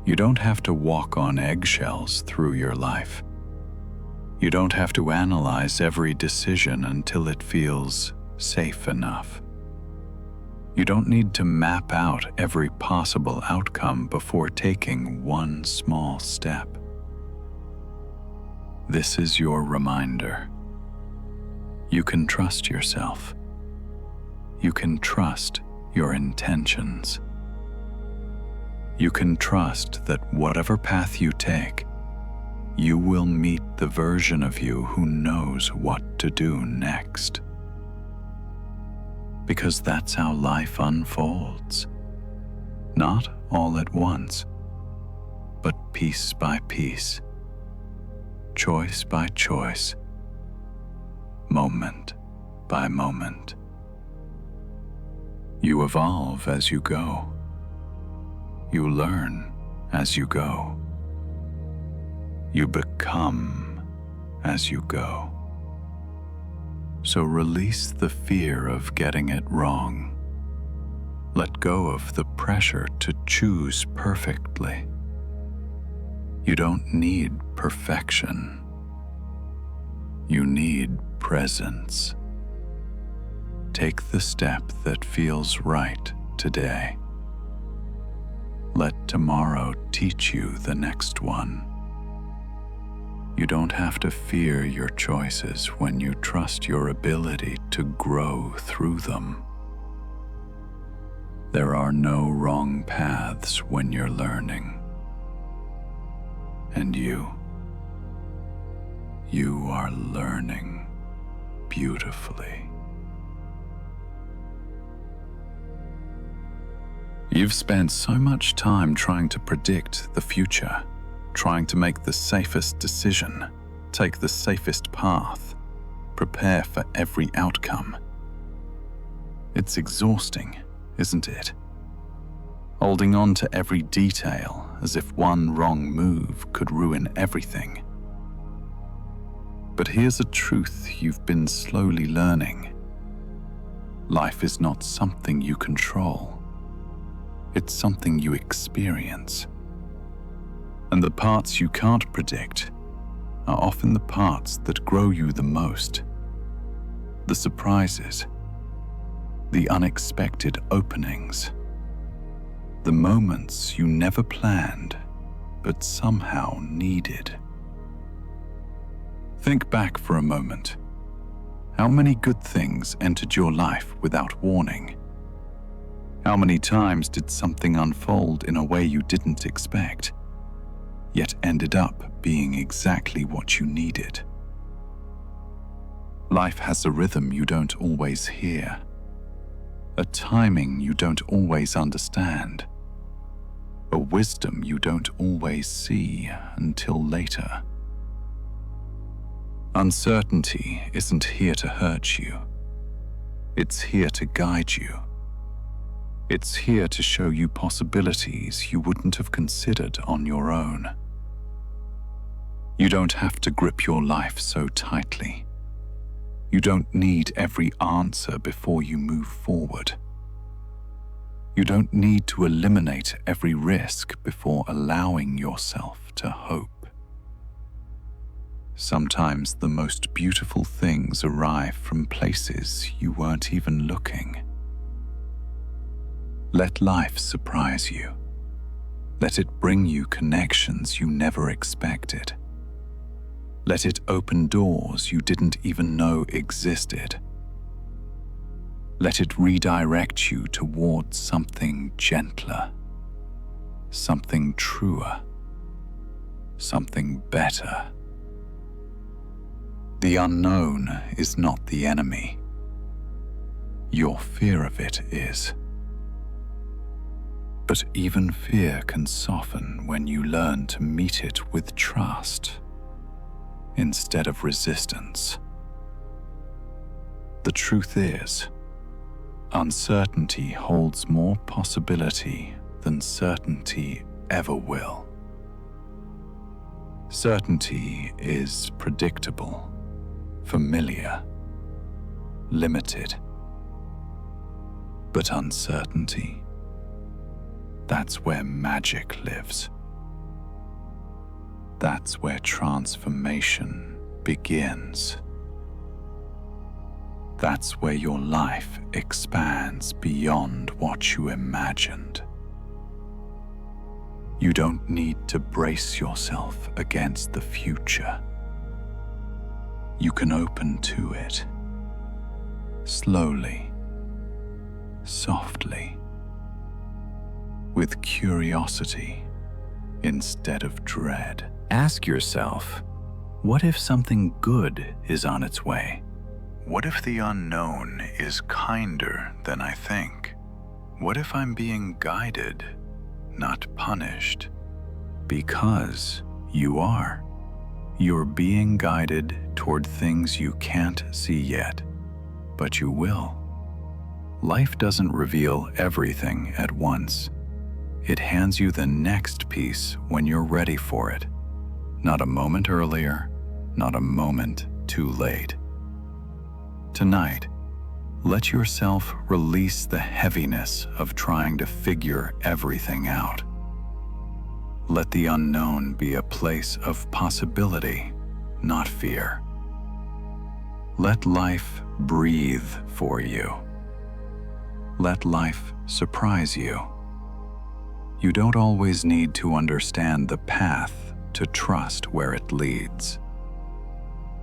You don't have to walk on eggshells through your life. You don't have to analyze every decision until it feels safe enough. You don't need to map out every possible outcome before taking one small step. This is your reminder. You can trust yourself. You can trust your intentions. You can trust that whatever path you take, you will meet the version of you who knows what to do next. Because that's how life unfolds. Not all at once, but piece by piece, choice by choice, moment by moment. You evolve as you go. You learn as you go. You become as you go. So release the fear of getting it wrong. Let go of the pressure to choose perfectly. You don't need perfection. You need presence. Take the step that feels right today. Let tomorrow teach you the next one. You don't have to fear your choices when you trust your ability to grow through them. There are no wrong paths when you're learning. And you are learning beautifully. You've spent so much time trying to predict the future, trying to make the safest decision, take the safest path, prepare for every outcome. It's exhausting, isn't it? Holding on to every detail as if one wrong move could ruin everything. But here's a truth you've been slowly learning. Life is not something you control. It's something you experience. And the parts you can't predict are often the parts that grow you the most. The surprises, the unexpected openings, The moments you never planned, but somehow needed. Think back for a moment. How many good things entered your life without warning? How many times did something unfold in a way you didn't expect, yet ended up being exactly what you needed? Life has a rhythm you don't always hear, a timing you don't always understand, a wisdom you don't always see until later. Uncertainty isn't here to hurt you. It's here to guide you. It's here to show you possibilities you wouldn't have considered on your own. You don't have to grip your life so tightly. You don't need every answer before you move forward. You don't need to eliminate every risk before allowing yourself to hope. Sometimes the most beautiful things arrive from places you weren't even looking. Let life surprise you. Let it bring you connections you never expected. Let it open doors you didn't even know existed. Let it redirect you towards something gentler, something truer, something better. The unknown is not the enemy. Your fear of it is. But even fear can soften when you learn to meet it with trust instead of resistance. The truth is, uncertainty holds more possibility than certainty ever will. Certainty is predictable, familiar, limited. But uncertainty, that's where magic lives. That's where transformation begins. That's where your life expands beyond what you imagined. You don't need to brace yourself against the future. You can open to it, slowly, softly, with curiosity instead of dread. Ask yourself, what if something good is on its way? What if the unknown is kinder than I think? What if I'm being guided, not punished? Because you are. You're being guided toward things you can't see yet, but you will. Life doesn't reveal everything at once. It hands you the next piece when you're ready for it. Not a moment earlier, not a moment too late. Tonight, let yourself release the heaviness of trying to figure everything out. Let the unknown be a place of possibility, not fear. Let life breathe for you. Let life surprise you. You don't always need to understand the path to trust where it leads.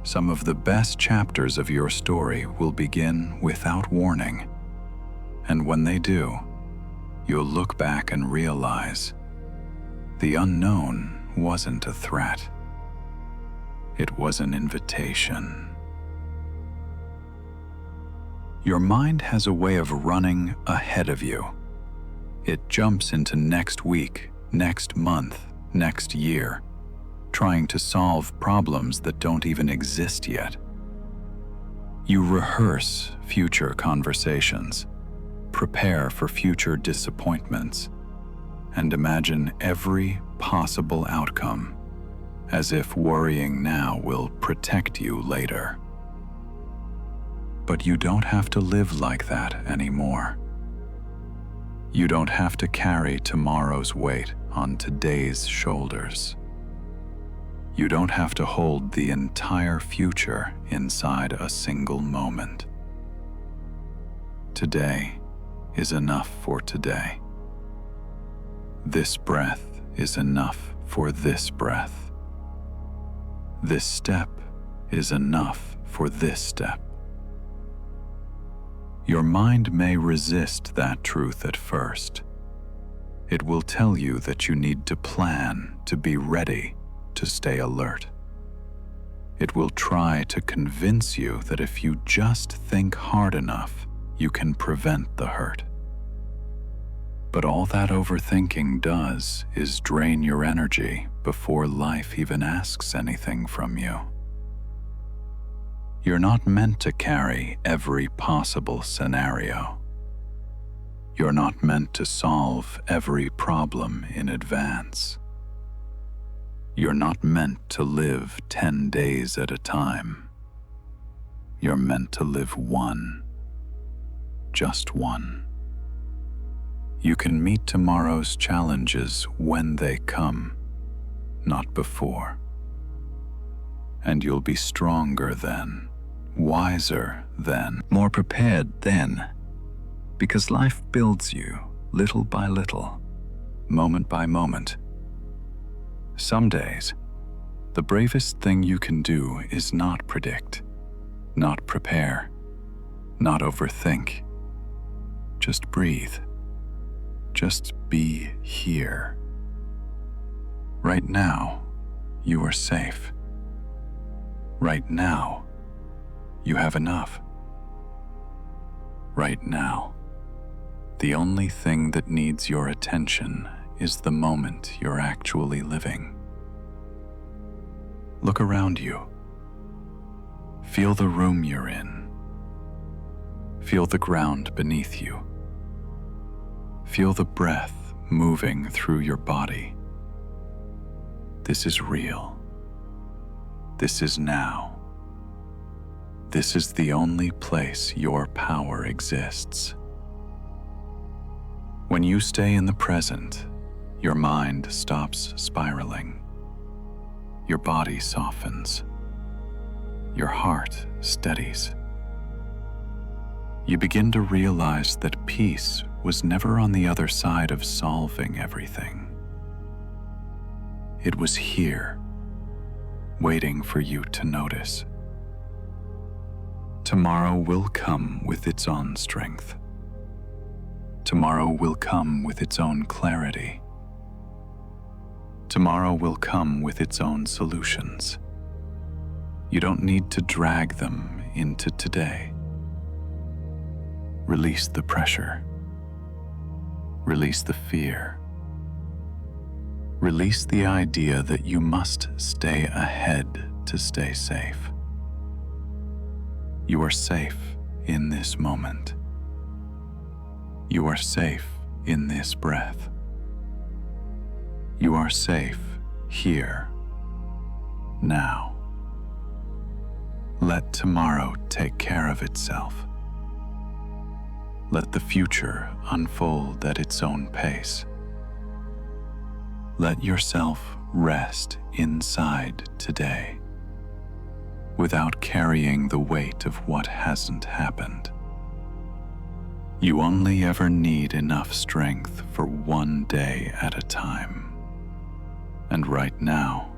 Some of the best chapters of your story will begin without warning. And when they do, you'll look back and realize the unknown wasn't a threat. It was an invitation. Your mind has a way of running ahead of you. It jumps into next week, next month, next year, trying to solve problems that don't even exist yet. You rehearse future conversations, prepare for future disappointments, and imagine every possible outcome, as if worrying now will protect you later. But you don't have to live like that anymore. You don't have to carry tomorrow's weight on today's shoulders. You don't have to hold the entire future inside a single moment. Today is enough for today. This breath is enough for this breath. This step is enough for this step. Your mind may resist that truth at first. It will tell you that you need to plan, to be ready, to stay alert. It will try to convince you that if you just think hard enough, you can prevent the hurt. But all that overthinking does is drain your energy before life even asks anything from you. You're not meant to carry every possible scenario. You're not meant to solve every problem in advance. You're not meant to live 10 days at a time. You're meant to live one, just one. You can meet tomorrow's challenges when they come, not before. And you'll be stronger then, wiser then, more prepared then, because life builds you little by little, moment by moment. Some days, the bravest thing you can do is not predict, not prepare, not overthink. Just breathe. Just be here. Right now, you are safe. Right now, you have enough. Right now, the only thing that needs your attention is the moment you're actually living. Look around you. Feel the room you're in. Feel the ground beneath you. Feel the breath moving through your body. This is real. This is now. This is the only place your power exists. When you stay in the present, your mind stops spiraling. Your body softens. Your heart steadies. You begin to realize that peace was never on the other side of solving everything. It was here, waiting for you to notice. Tomorrow will come with its own strength. Tomorrow will come with its own clarity. Tomorrow will come with its own solutions. You don't need to drag them into today. Release the pressure. Release the fear. Release the idea that you must stay ahead to stay safe. You are safe in this moment. You are safe in this breath. You are safe here, now. Let tomorrow take care of itself. Let the future unfold at its own pace. Let yourself rest inside today, without carrying the weight of what hasn't happened. You only ever need enough strength for one day at a time. And right now,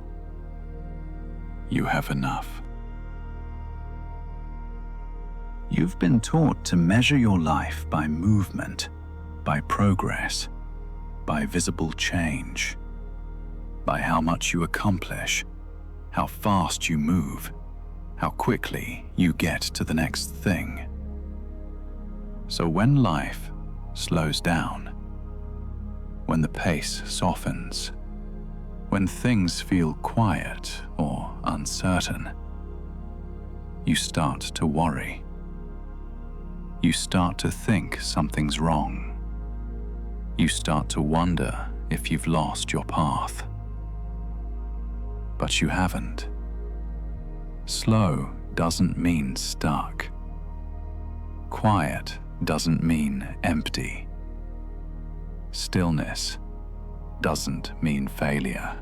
you have enough. You've been taught to measure your life by movement, by progress, by visible change, by how much you accomplish, how fast you move, how quickly you get to the next thing. So when life slows down, when the pace softens, when things feel quiet or uncertain, you start to worry. You start to think something's wrong. You start to wonder if you've lost your path. But you haven't. Slow doesn't mean stuck. Quiet doesn't mean empty. Stillness doesn't mean failure.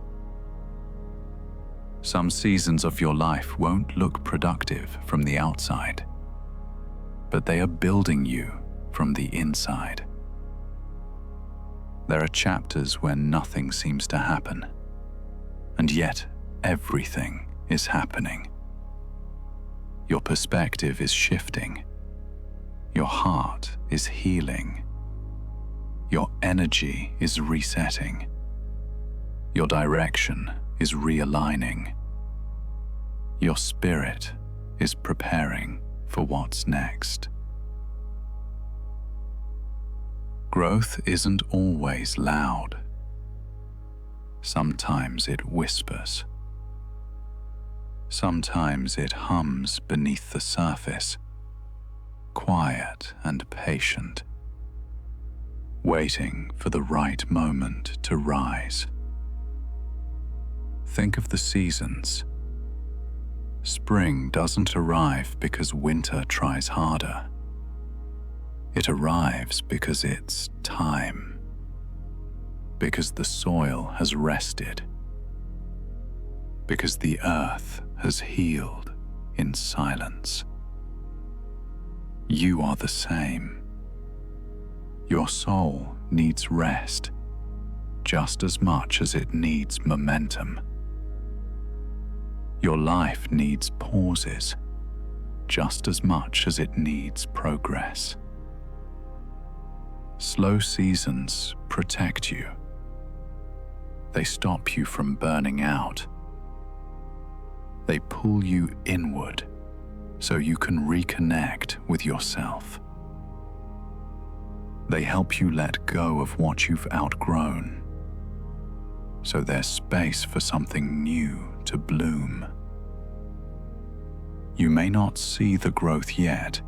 Some seasons of your life won't look productive from the outside, but they are building you from the inside. There are chapters where nothing seems to happen, and yet everything is happening. Your perspective is shifting. Your heart is healing. Your energy is resetting. Your direction is realigning. Your spirit is preparing for what's next. Growth isn't always loud. Sometimes it whispers. Sometimes it hums beneath the surface, quiet and patient, waiting for the right moment to rise. Think of the seasons. Spring doesn't arrive because winter tries harder. It arrives because it's time, because the soil has rested, because the earth has healed in silence. You are the same. Your soul needs rest just as much as it needs momentum. Your life needs pauses just as much as it needs progress. Slow seasons protect you. They stop you from burning out. They pull you inward so you can reconnect with yourself. They help you let go of what you've outgrown, so there's space for something new to bloom. You may not see the growth yet,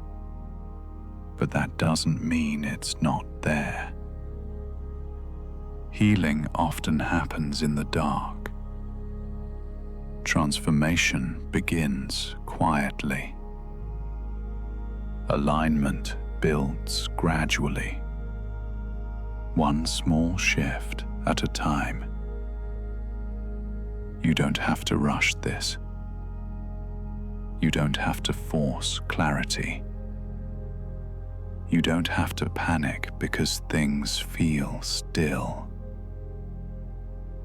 but that doesn't mean it's not there. Healing often happens in the dark. Transformation begins quietly. Alignment builds gradually, one small shift at a time. You don't have to rush this. You don't have to force clarity. You don't have to panic because things feel still.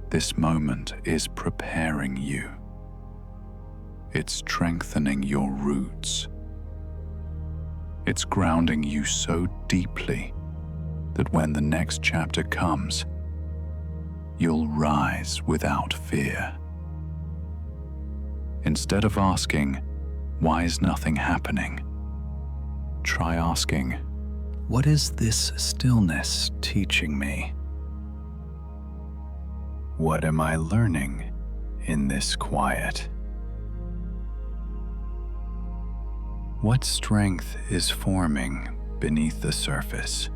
This moment is preparing you. It's strengthening your roots. It's grounding you so deeply that when the next chapter comes, you'll rise without fear. Instead of asking, "Why is nothing happening?" try asking, "What is this stillness teaching me? What am I learning in this quiet? What strength is forming beneath the surface?"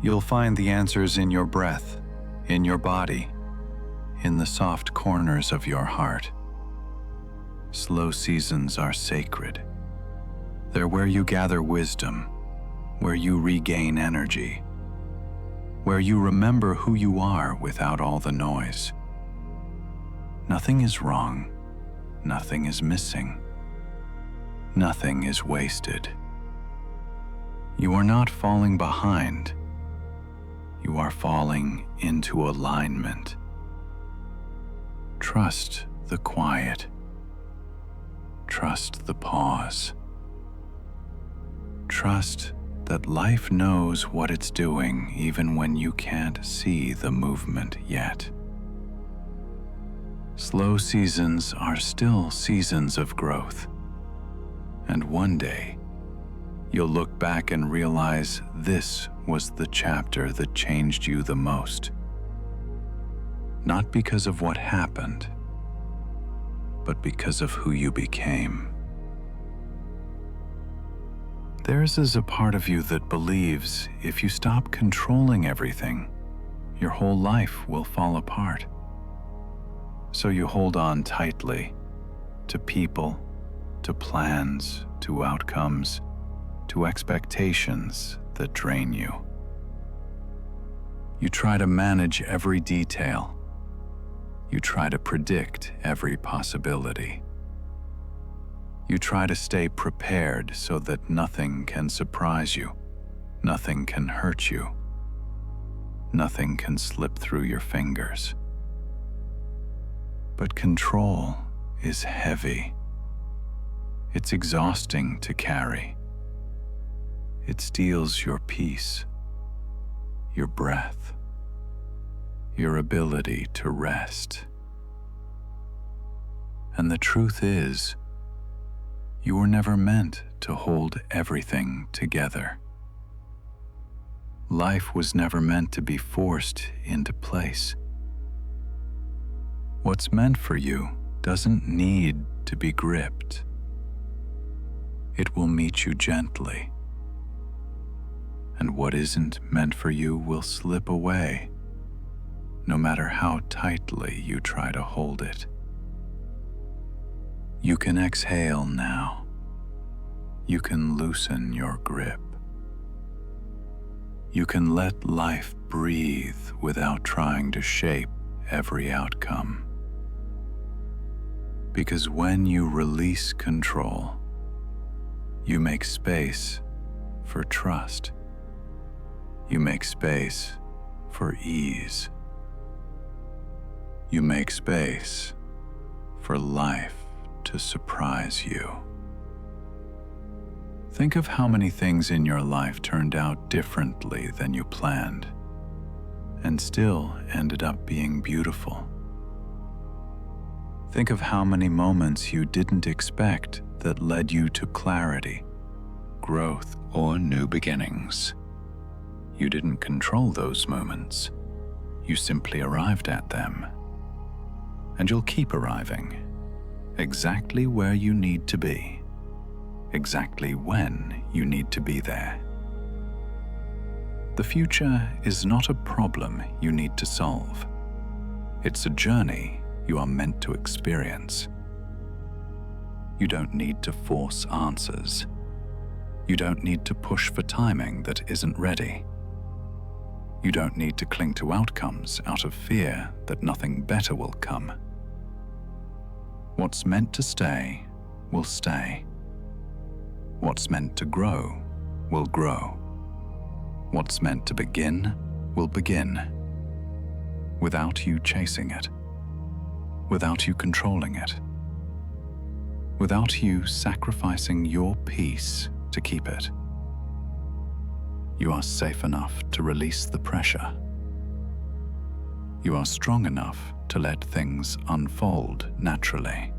You'll find the answers in your breath, in your body, in the soft corners of your heart. Slow seasons are sacred. They're where you gather wisdom, where you regain energy, where you remember who you are without all the noise. Nothing is wrong. Nothing is missing. Nothing is wasted. You are not falling behind. You are falling into alignment. Trust the quiet. Trust the pause. Trust that life knows what it's doing even when you can't see the movement yet. Slow seasons are still seasons of growth. And one day, you'll look back and realize this was the chapter that changed you the most. Not because of what happened, but because of who you became. Theirs is a part of you that believes if you stop controlling everything, your whole life will fall apart. So you hold on tightly to people, to plans, to outcomes, to expectations that drain you. You try to manage every detail. You try to predict every possibility. You try to stay prepared so that nothing can surprise you, Nothing can hurt you. Nothing can slip through your fingers. But control is heavy. It's exhausting to carry. It steals your peace, your breath, your ability to rest. And the truth is, you were never meant to hold everything together. Life was never meant to be forced into place. What's meant for you doesn't need to be gripped. It will meet you gently. And what isn't meant for you will slip away, no matter how tightly you try to hold it. You can exhale now. You can loosen your grip. You can let life breathe without trying to shape every outcome. Because when you release control, you make space for trust. You make space for ease. You make space for life to surprise you. Think of how many things in your life turned out differently than you planned, and still ended up being beautiful. Think of how many moments you didn't expect that led you to clarity, growth, or new beginnings. You didn't control those moments. You simply arrived at them. And you'll keep arriving, exactly where you need to be, exactly when you need to be there. The future is not a problem you need to solve. It's a journey you are meant to experience. You don't need to force answers. You don't need to push for timing that isn't ready. You don't need to cling to outcomes out of fear that nothing better will come. What's meant to stay will stay. What's meant to grow will grow. What's meant to begin will begin. Without you chasing it. Without you controlling it. Without you sacrificing your peace to keep it. You are safe enough to release the pressure. You are strong enough to let things unfold naturally.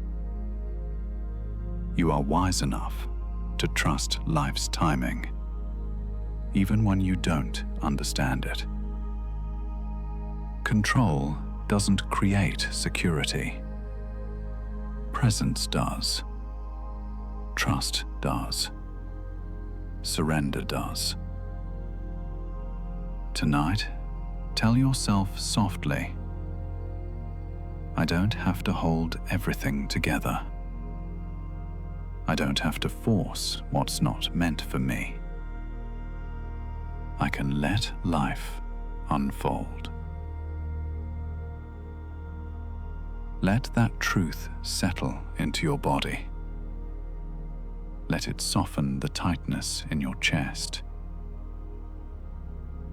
You are wise enough to trust life's timing, even when you don't understand it. Control doesn't create security. Presence does. Trust does. Surrender does. Tonight, tell yourself softly, I don't have to hold everything together. I don't have to force what's not meant for me. I can let life unfold. Let that truth settle into your body. Let it soften the tightness in your chest.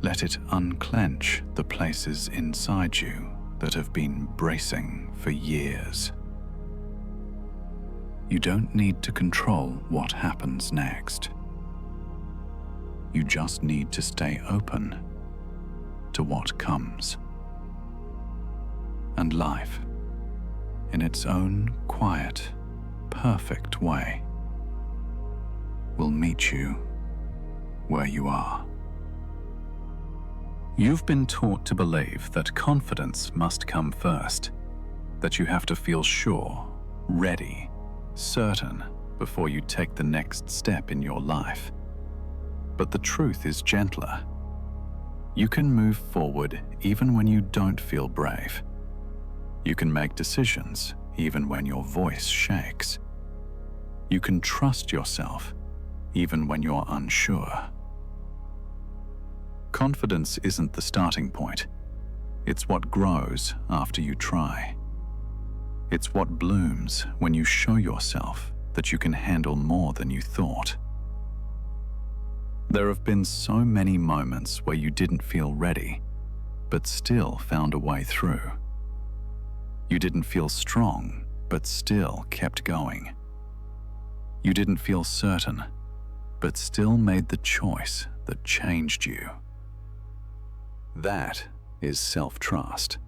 Let it unclench the places inside you that have been bracing for years. You don't need to control what happens next. You just need to stay open to what comes. And life, in its own quiet, perfect way, will meet you where you are. You've been taught to believe that confidence must come first, that you have to feel sure, ready, certain before you take the next step in your life. But the truth is gentler. You can move forward even when you don't feel brave. You can make decisions even when your voice shakes. You can trust yourself even when you're unsure. Confidence isn't the starting point. It's what grows after you try. It's what blooms when you show yourself that you can handle more than you thought. There have been so many moments where you didn't feel ready, but still found a way through. You didn't feel strong, but still kept going. You didn't feel certain, but still made the choice that changed you. That is self-trust.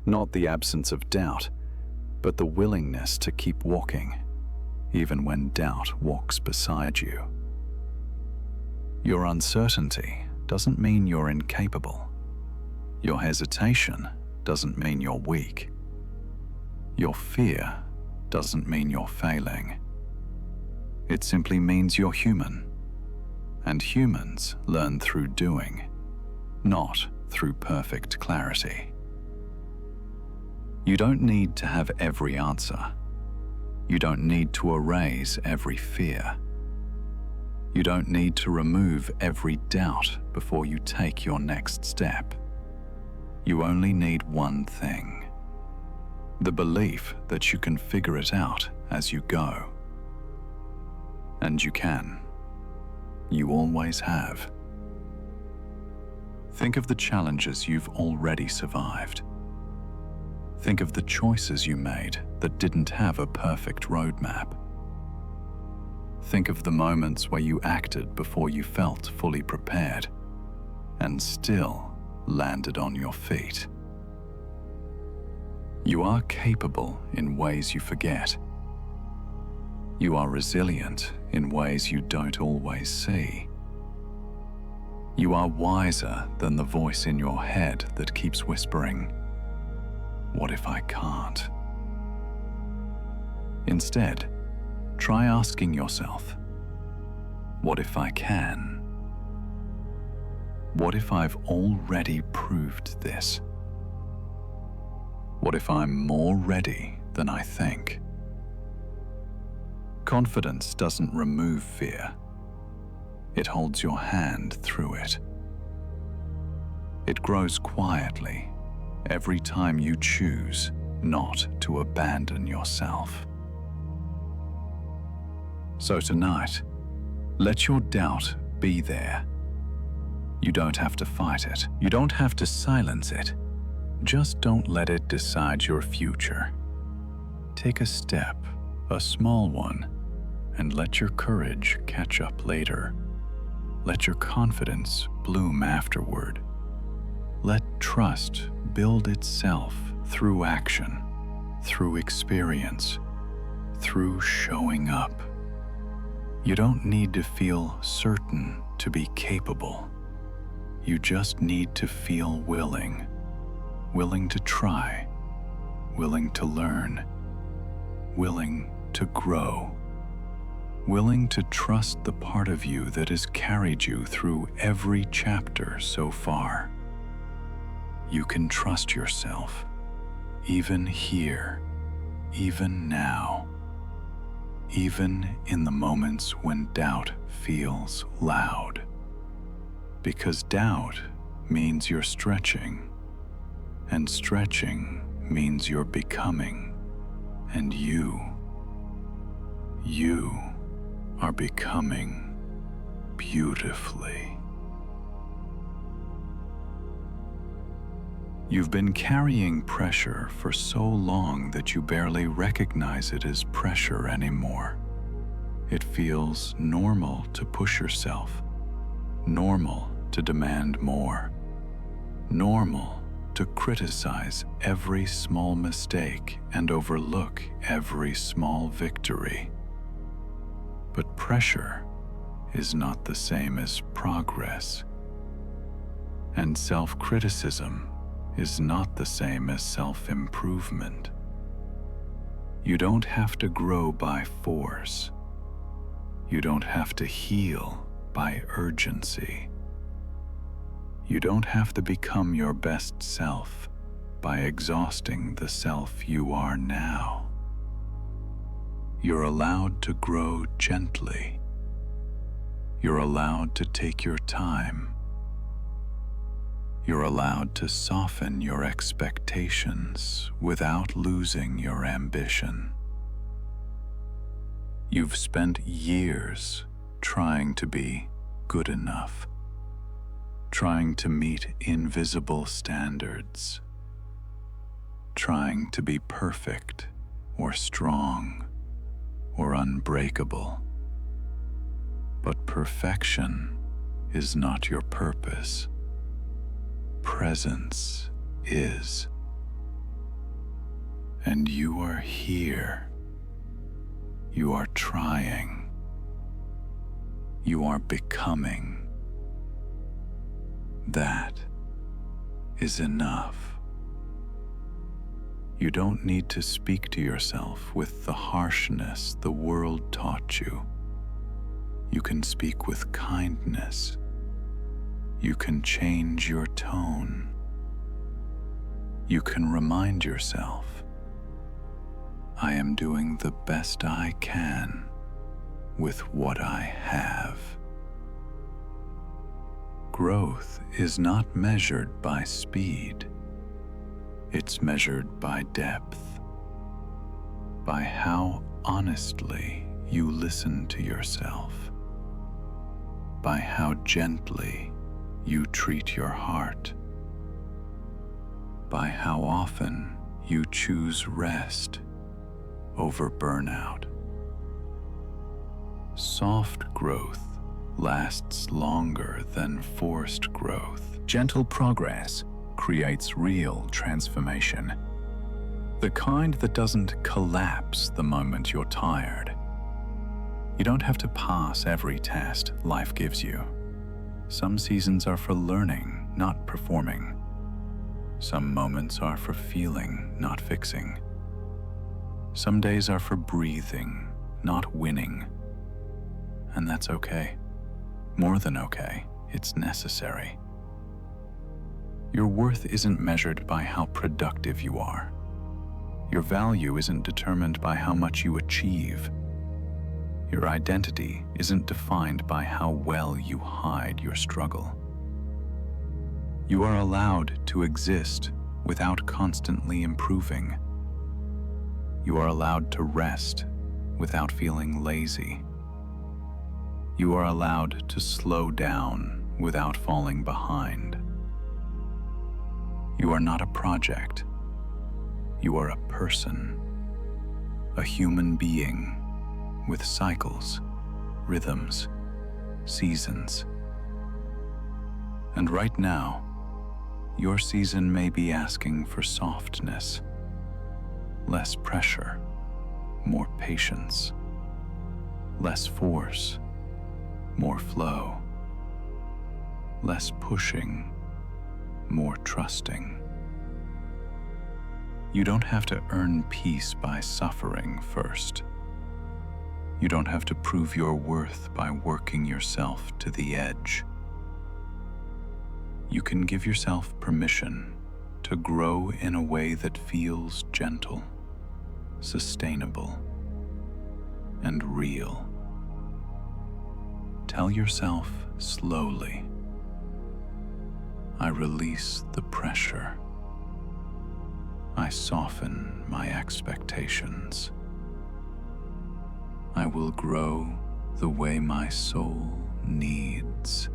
Not the absence of doubt, but the willingness to keep walking, even when doubt walks beside you. Your uncertainty doesn't mean you're incapable. Your hesitation doesn't mean you're weak. Your fear doesn't mean you're failing. It simply means you're human. And humans learn through doing, not through perfect clarity. You don't need to have every answer. You don't need to erase every fear. You don't need to remove every doubt before you take your next step. You only need one thing: the belief that you can figure it out as you go. And you can. You always have. Think of the challenges you've already survived. Think of the choices you made that didn't have a perfect roadmap. Think of the moments where you acted before you felt fully prepared and still landed on your feet. You are capable in ways you forget. You are resilient in ways you don't always see. You are wiser than the voice in your head that keeps whispering, "What if I can't?" Instead, try asking yourself, "What if I can? What if I've already proved this? What if I'm more ready than I think?" Confidence doesn't remove fear. It holds your hand through it. It grows quietly every time you choose not to abandon yourself. So tonight, let your doubt be there. You don't have to fight it. You don't have to silence it. Just don't let it decide your future. Take a step, a small one, and let your courage catch up later. Let your confidence bloom afterward. Let trust build itself through action, through experience, through showing up. You don't need to feel certain to be capable. You just need to feel willing. Willing to try, willing to learn, willing to grow, willing to trust the part of you that has carried you through every chapter so far. You can trust yourself, even here, even now, even in the moments when doubt feels loud. Because doubt means you're stretching, and stretching means you're becoming, and you are becoming beautifully. You've been carrying pressure for so long that you barely recognize it as pressure anymore. It feels normal to push yourself, normal to demand more, normal to criticize every small mistake and overlook every small victory. But pressure is not the same as progress, and self-criticism is not the same as self-improvement. You don't have to grow by force. You don't have to heal by urgency. You don't have to become your best self by exhausting the self you are now. You're allowed to grow gently. You're allowed to take your time. You're allowed to soften your expectations without losing your ambition. You've spent years trying to be good enough, trying to meet invisible standards, trying to be perfect or strong or unbreakable. But perfection is not your purpose. Presence is. And you are here. You are trying. You are becoming. That is enough. You don't need to speak to yourself with the harshness the world taught you. You can speak with kindness. You can change your tone. You can remind yourself, I am doing the best I can with what I have. Growth is not measured by speed. It's measured by depth, by how honestly you listen to yourself, by how gently you treat your heart, by how often you choose rest over burnout. Soft growth lasts longer than forced growth. Gentle progress creates real transformation. The kind that doesn't collapse the moment you're tired. You don't have to pass every test life gives you. Some seasons are for learning, not performing. Some moments are for feeling, not fixing. Some days are for breathing, not winning. And that's okay. More than okay. It's necessary. Your worth isn't measured by how productive you are. Your value isn't determined by how much you achieve. Your identity isn't defined by how well you hide your struggle. You are allowed to exist without constantly improving. You are allowed to rest without feeling lazy. You are allowed to slow down without falling behind. You are not a project. You are a person, a human being with cycles, rhythms, seasons. And right now, your season may be asking for softness, less pressure, more patience, less force, more flow, less pushing, more trusting. You don't have to earn peace by suffering first. You don't have to prove your worth by working yourself to the edge. You can give yourself permission to grow in a way that feels gentle, sustainable, and real. Tell yourself slowly, I release the pressure. I soften my expectations. I will grow the way my soul needs,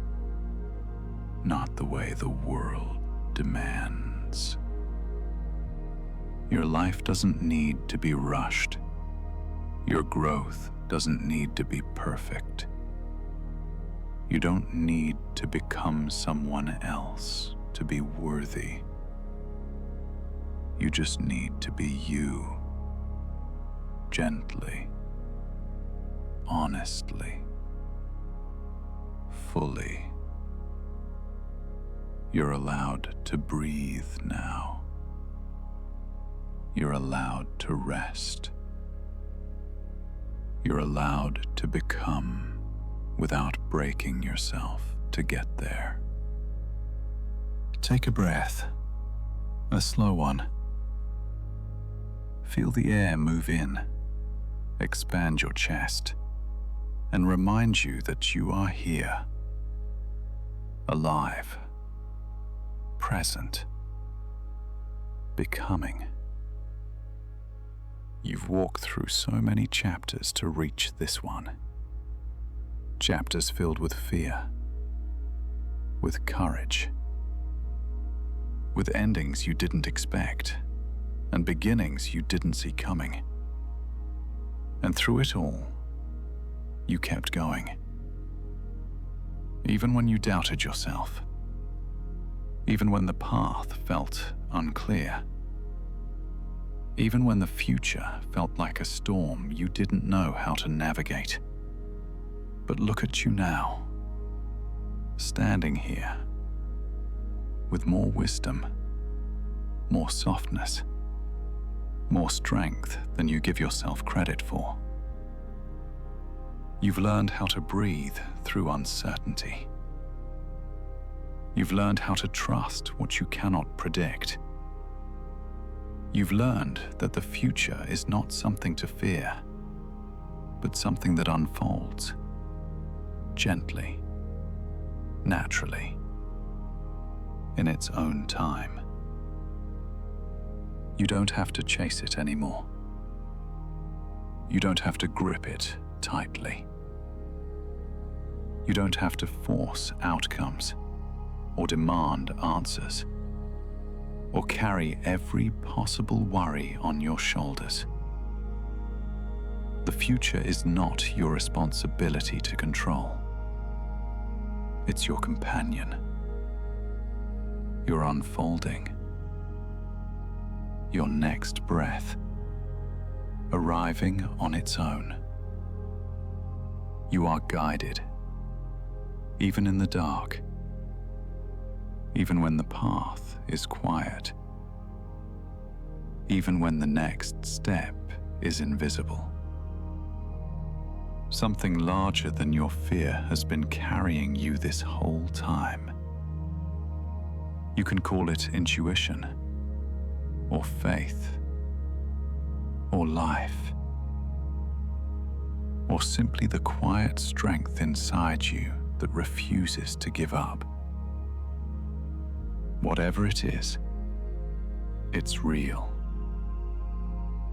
not the way the world demands. Your life doesn't need to be rushed. Your growth doesn't need to be perfect. You don't need to become someone else to be worthy. You just need to be you, gently, honestly, fully. You're allowed to breathe now. You're allowed to rest. You're allowed to become without breaking yourself to get there. Take a breath, a slow one. Feel the air move in, expand your chest, and remind you that you are here, alive, present, becoming. You've walked through so many chapters to reach this one. Chapters filled with fear, with courage, with endings you didn't expect and beginnings you didn't see coming. And through it all, you kept going. Even when you doubted yourself, even when the path felt unclear, even when the future felt like a storm you didn't know how to navigate. But look at you now, standing here, with more wisdom, more softness, more strength than you give yourself credit for. You've learned how to breathe through uncertainty. You've learned how to trust what you cannot predict. You've learned that the future is not something to fear, but something that unfolds gently, naturally, in its own time. You don't have to chase it anymore. You don't have to grip it tightly. You don't have to force outcomes or demand answers or carry every possible worry on your shoulders. The future is not your responsibility to control. It's your companion. Your unfolding. Your next breath, arriving on its own. You are guided, even in the dark, even when the path is quiet, even when the next step is invisible. Something larger than your fear has been carrying you this whole time. You can call it intuition, or faith, or life, or simply the quiet strength inside you that refuses to give up. Whatever it is, it's real.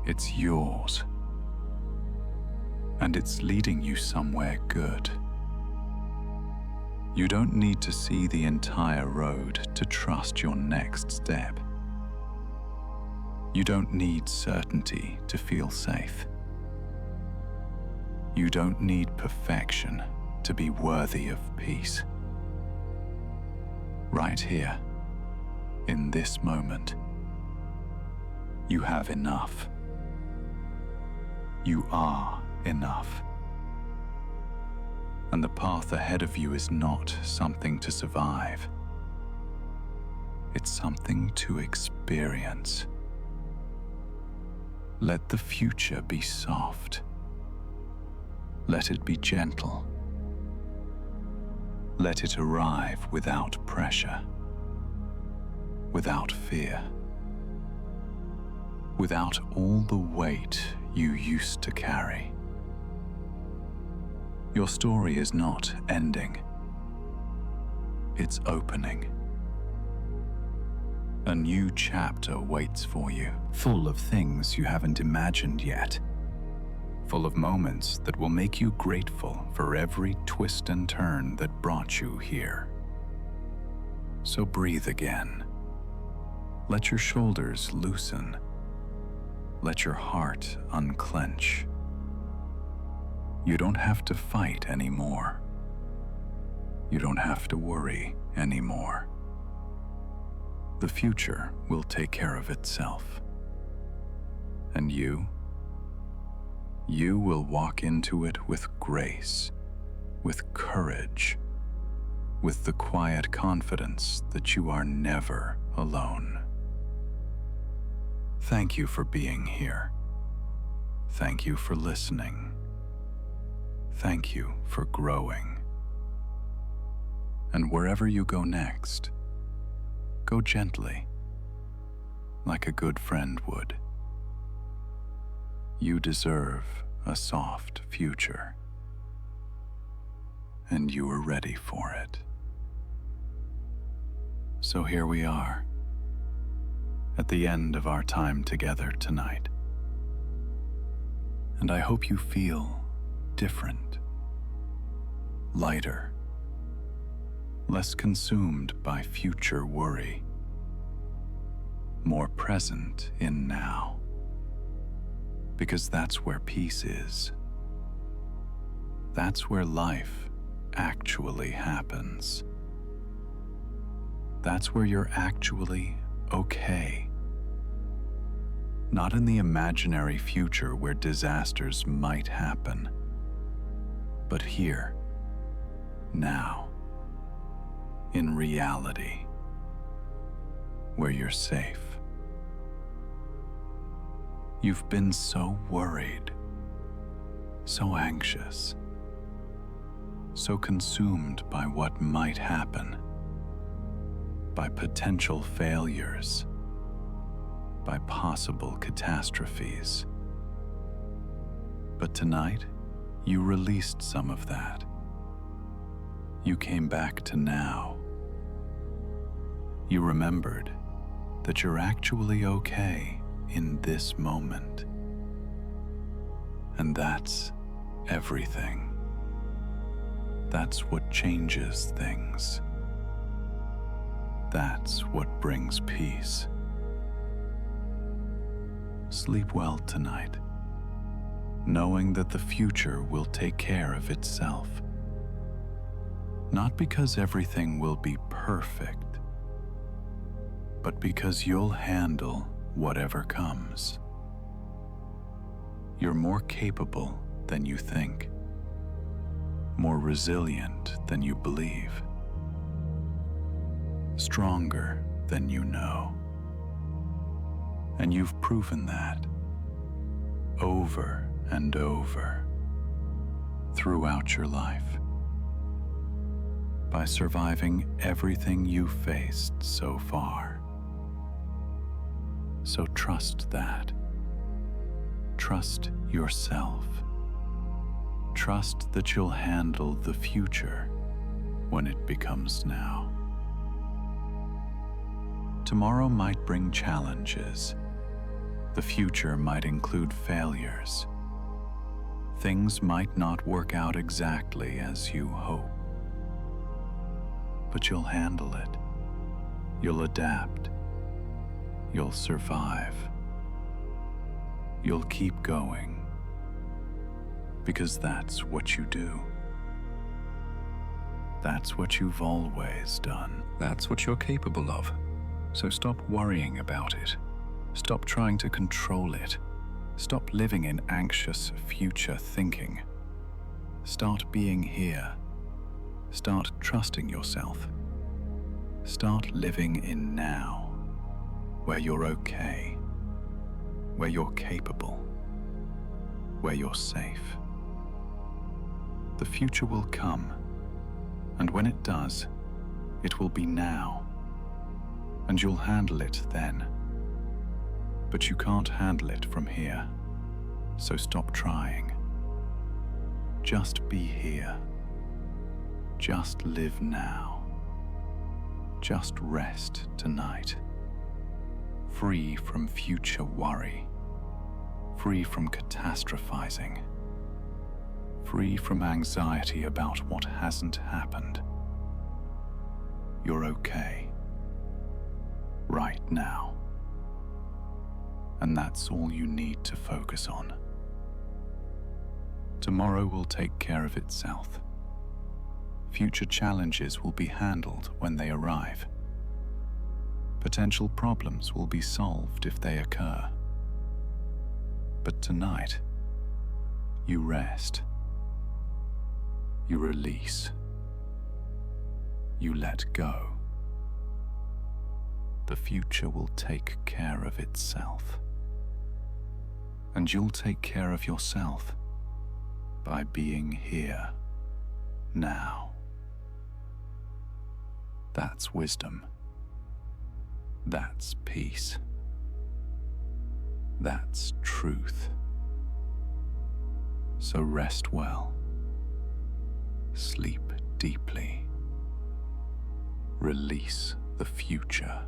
It's yours. And it's leading you somewhere good. You don't need to see the entire road to trust your next step. You don't need certainty to feel safe. You don't need perfection to be worthy of peace. Right here, in this moment, you have enough. You are enough. And the path ahead of you is not something to survive. It's something to experience. Let the future be soft. Let it be gentle. Let it arrive without pressure, without fear, without all the weight you used to carry. Your story is not ending. It's opening. A new chapter waits for you, full of things you haven't imagined yet, full of moments that will make you grateful for every twist and turn that brought you here. So breathe again. Let your shoulders loosen. Let your heart unclench. You don't have to fight anymore. You don't have to worry anymore. The future will take care of itself. And you will walk into it with grace, with courage, with the quiet confidence that you are never alone. Thank you for being here. Thank you for listening. Thank you for growing. And wherever you go next, go gently, like a good friend would. You deserve a soft future, and you are ready for it. So here we are, at the end of our time together tonight. And I hope you feel different, lighter, less consumed by future worry, more present in now, because that's where peace is. That's where life actually happens. That's where you're actually okay. Not in the imaginary future where disasters might happen, but here, now, in reality, where you're safe. You've been so worried, so anxious, so consumed by what might happen, by potential failures, by possible catastrophes. But tonight, you released some of that. You came back to now. You remembered that you're actually okay in this moment. And that's everything. That's what changes things. That's what brings peace. Sleep well tonight, knowing that the future will take care of itself. Not because everything will be perfect, but because you'll handle whatever comes. You're more capable than you think, more resilient than you believe, stronger than you know. And you've proven that over and over throughout your life by surviving everything you faced so far. So trust that. Trust yourself. Trust that you'll handle the future when it becomes now. Tomorrow might bring challenges. The future might include failures. Things might not work out exactly as you hope. But you'll handle it. You'll adapt. You'll survive. You'll keep going. Because that's what you do. That's what you've always done. That's what you're capable of. So stop worrying about it. Stop trying to control it. Stop living in anxious future thinking. Start being here. Start trusting yourself. Start living in now, where you're okay, where you're capable, where you're safe. The future will come, and when it does, it will be now, and you'll handle it then. But you can't handle it from here, so stop trying. Just be here. Just live now. Just rest tonight. Free from future worry. Free from catastrophizing. Free from anxiety about what hasn't happened. You're okay. Right now. And that's all you need to focus on. Tomorrow will take care of itself. Future challenges will be handled when they arrive. Potential problems will be solved if they occur. But tonight, you rest. You release. You let go. The future will take care of itself. And you'll take care of yourself by being here, now. That's wisdom. That's peace. That's truth. So rest well. Sleep deeply. Release the future.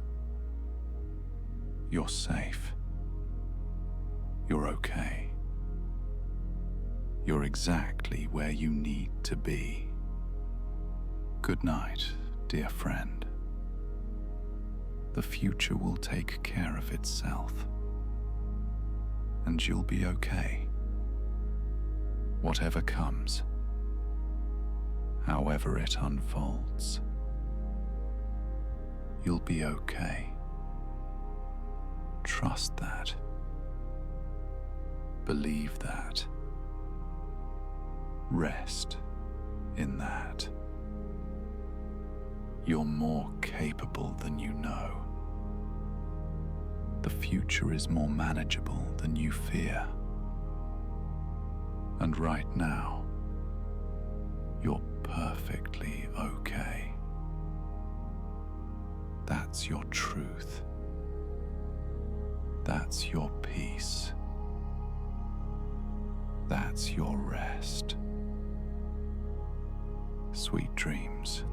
You're safe. You're okay. You're exactly where you need to be. Good night, Dear friend, the future will take care of itself, and you'll be okay. Whatever comes, however it unfolds, you'll be okay. Trust that. Believe that. Rest in that. You're more capable than you know. The future is more manageable than you fear. And right now, you're perfectly okay. That's your truth. That's your peace. That's your rest. Sweet dreams.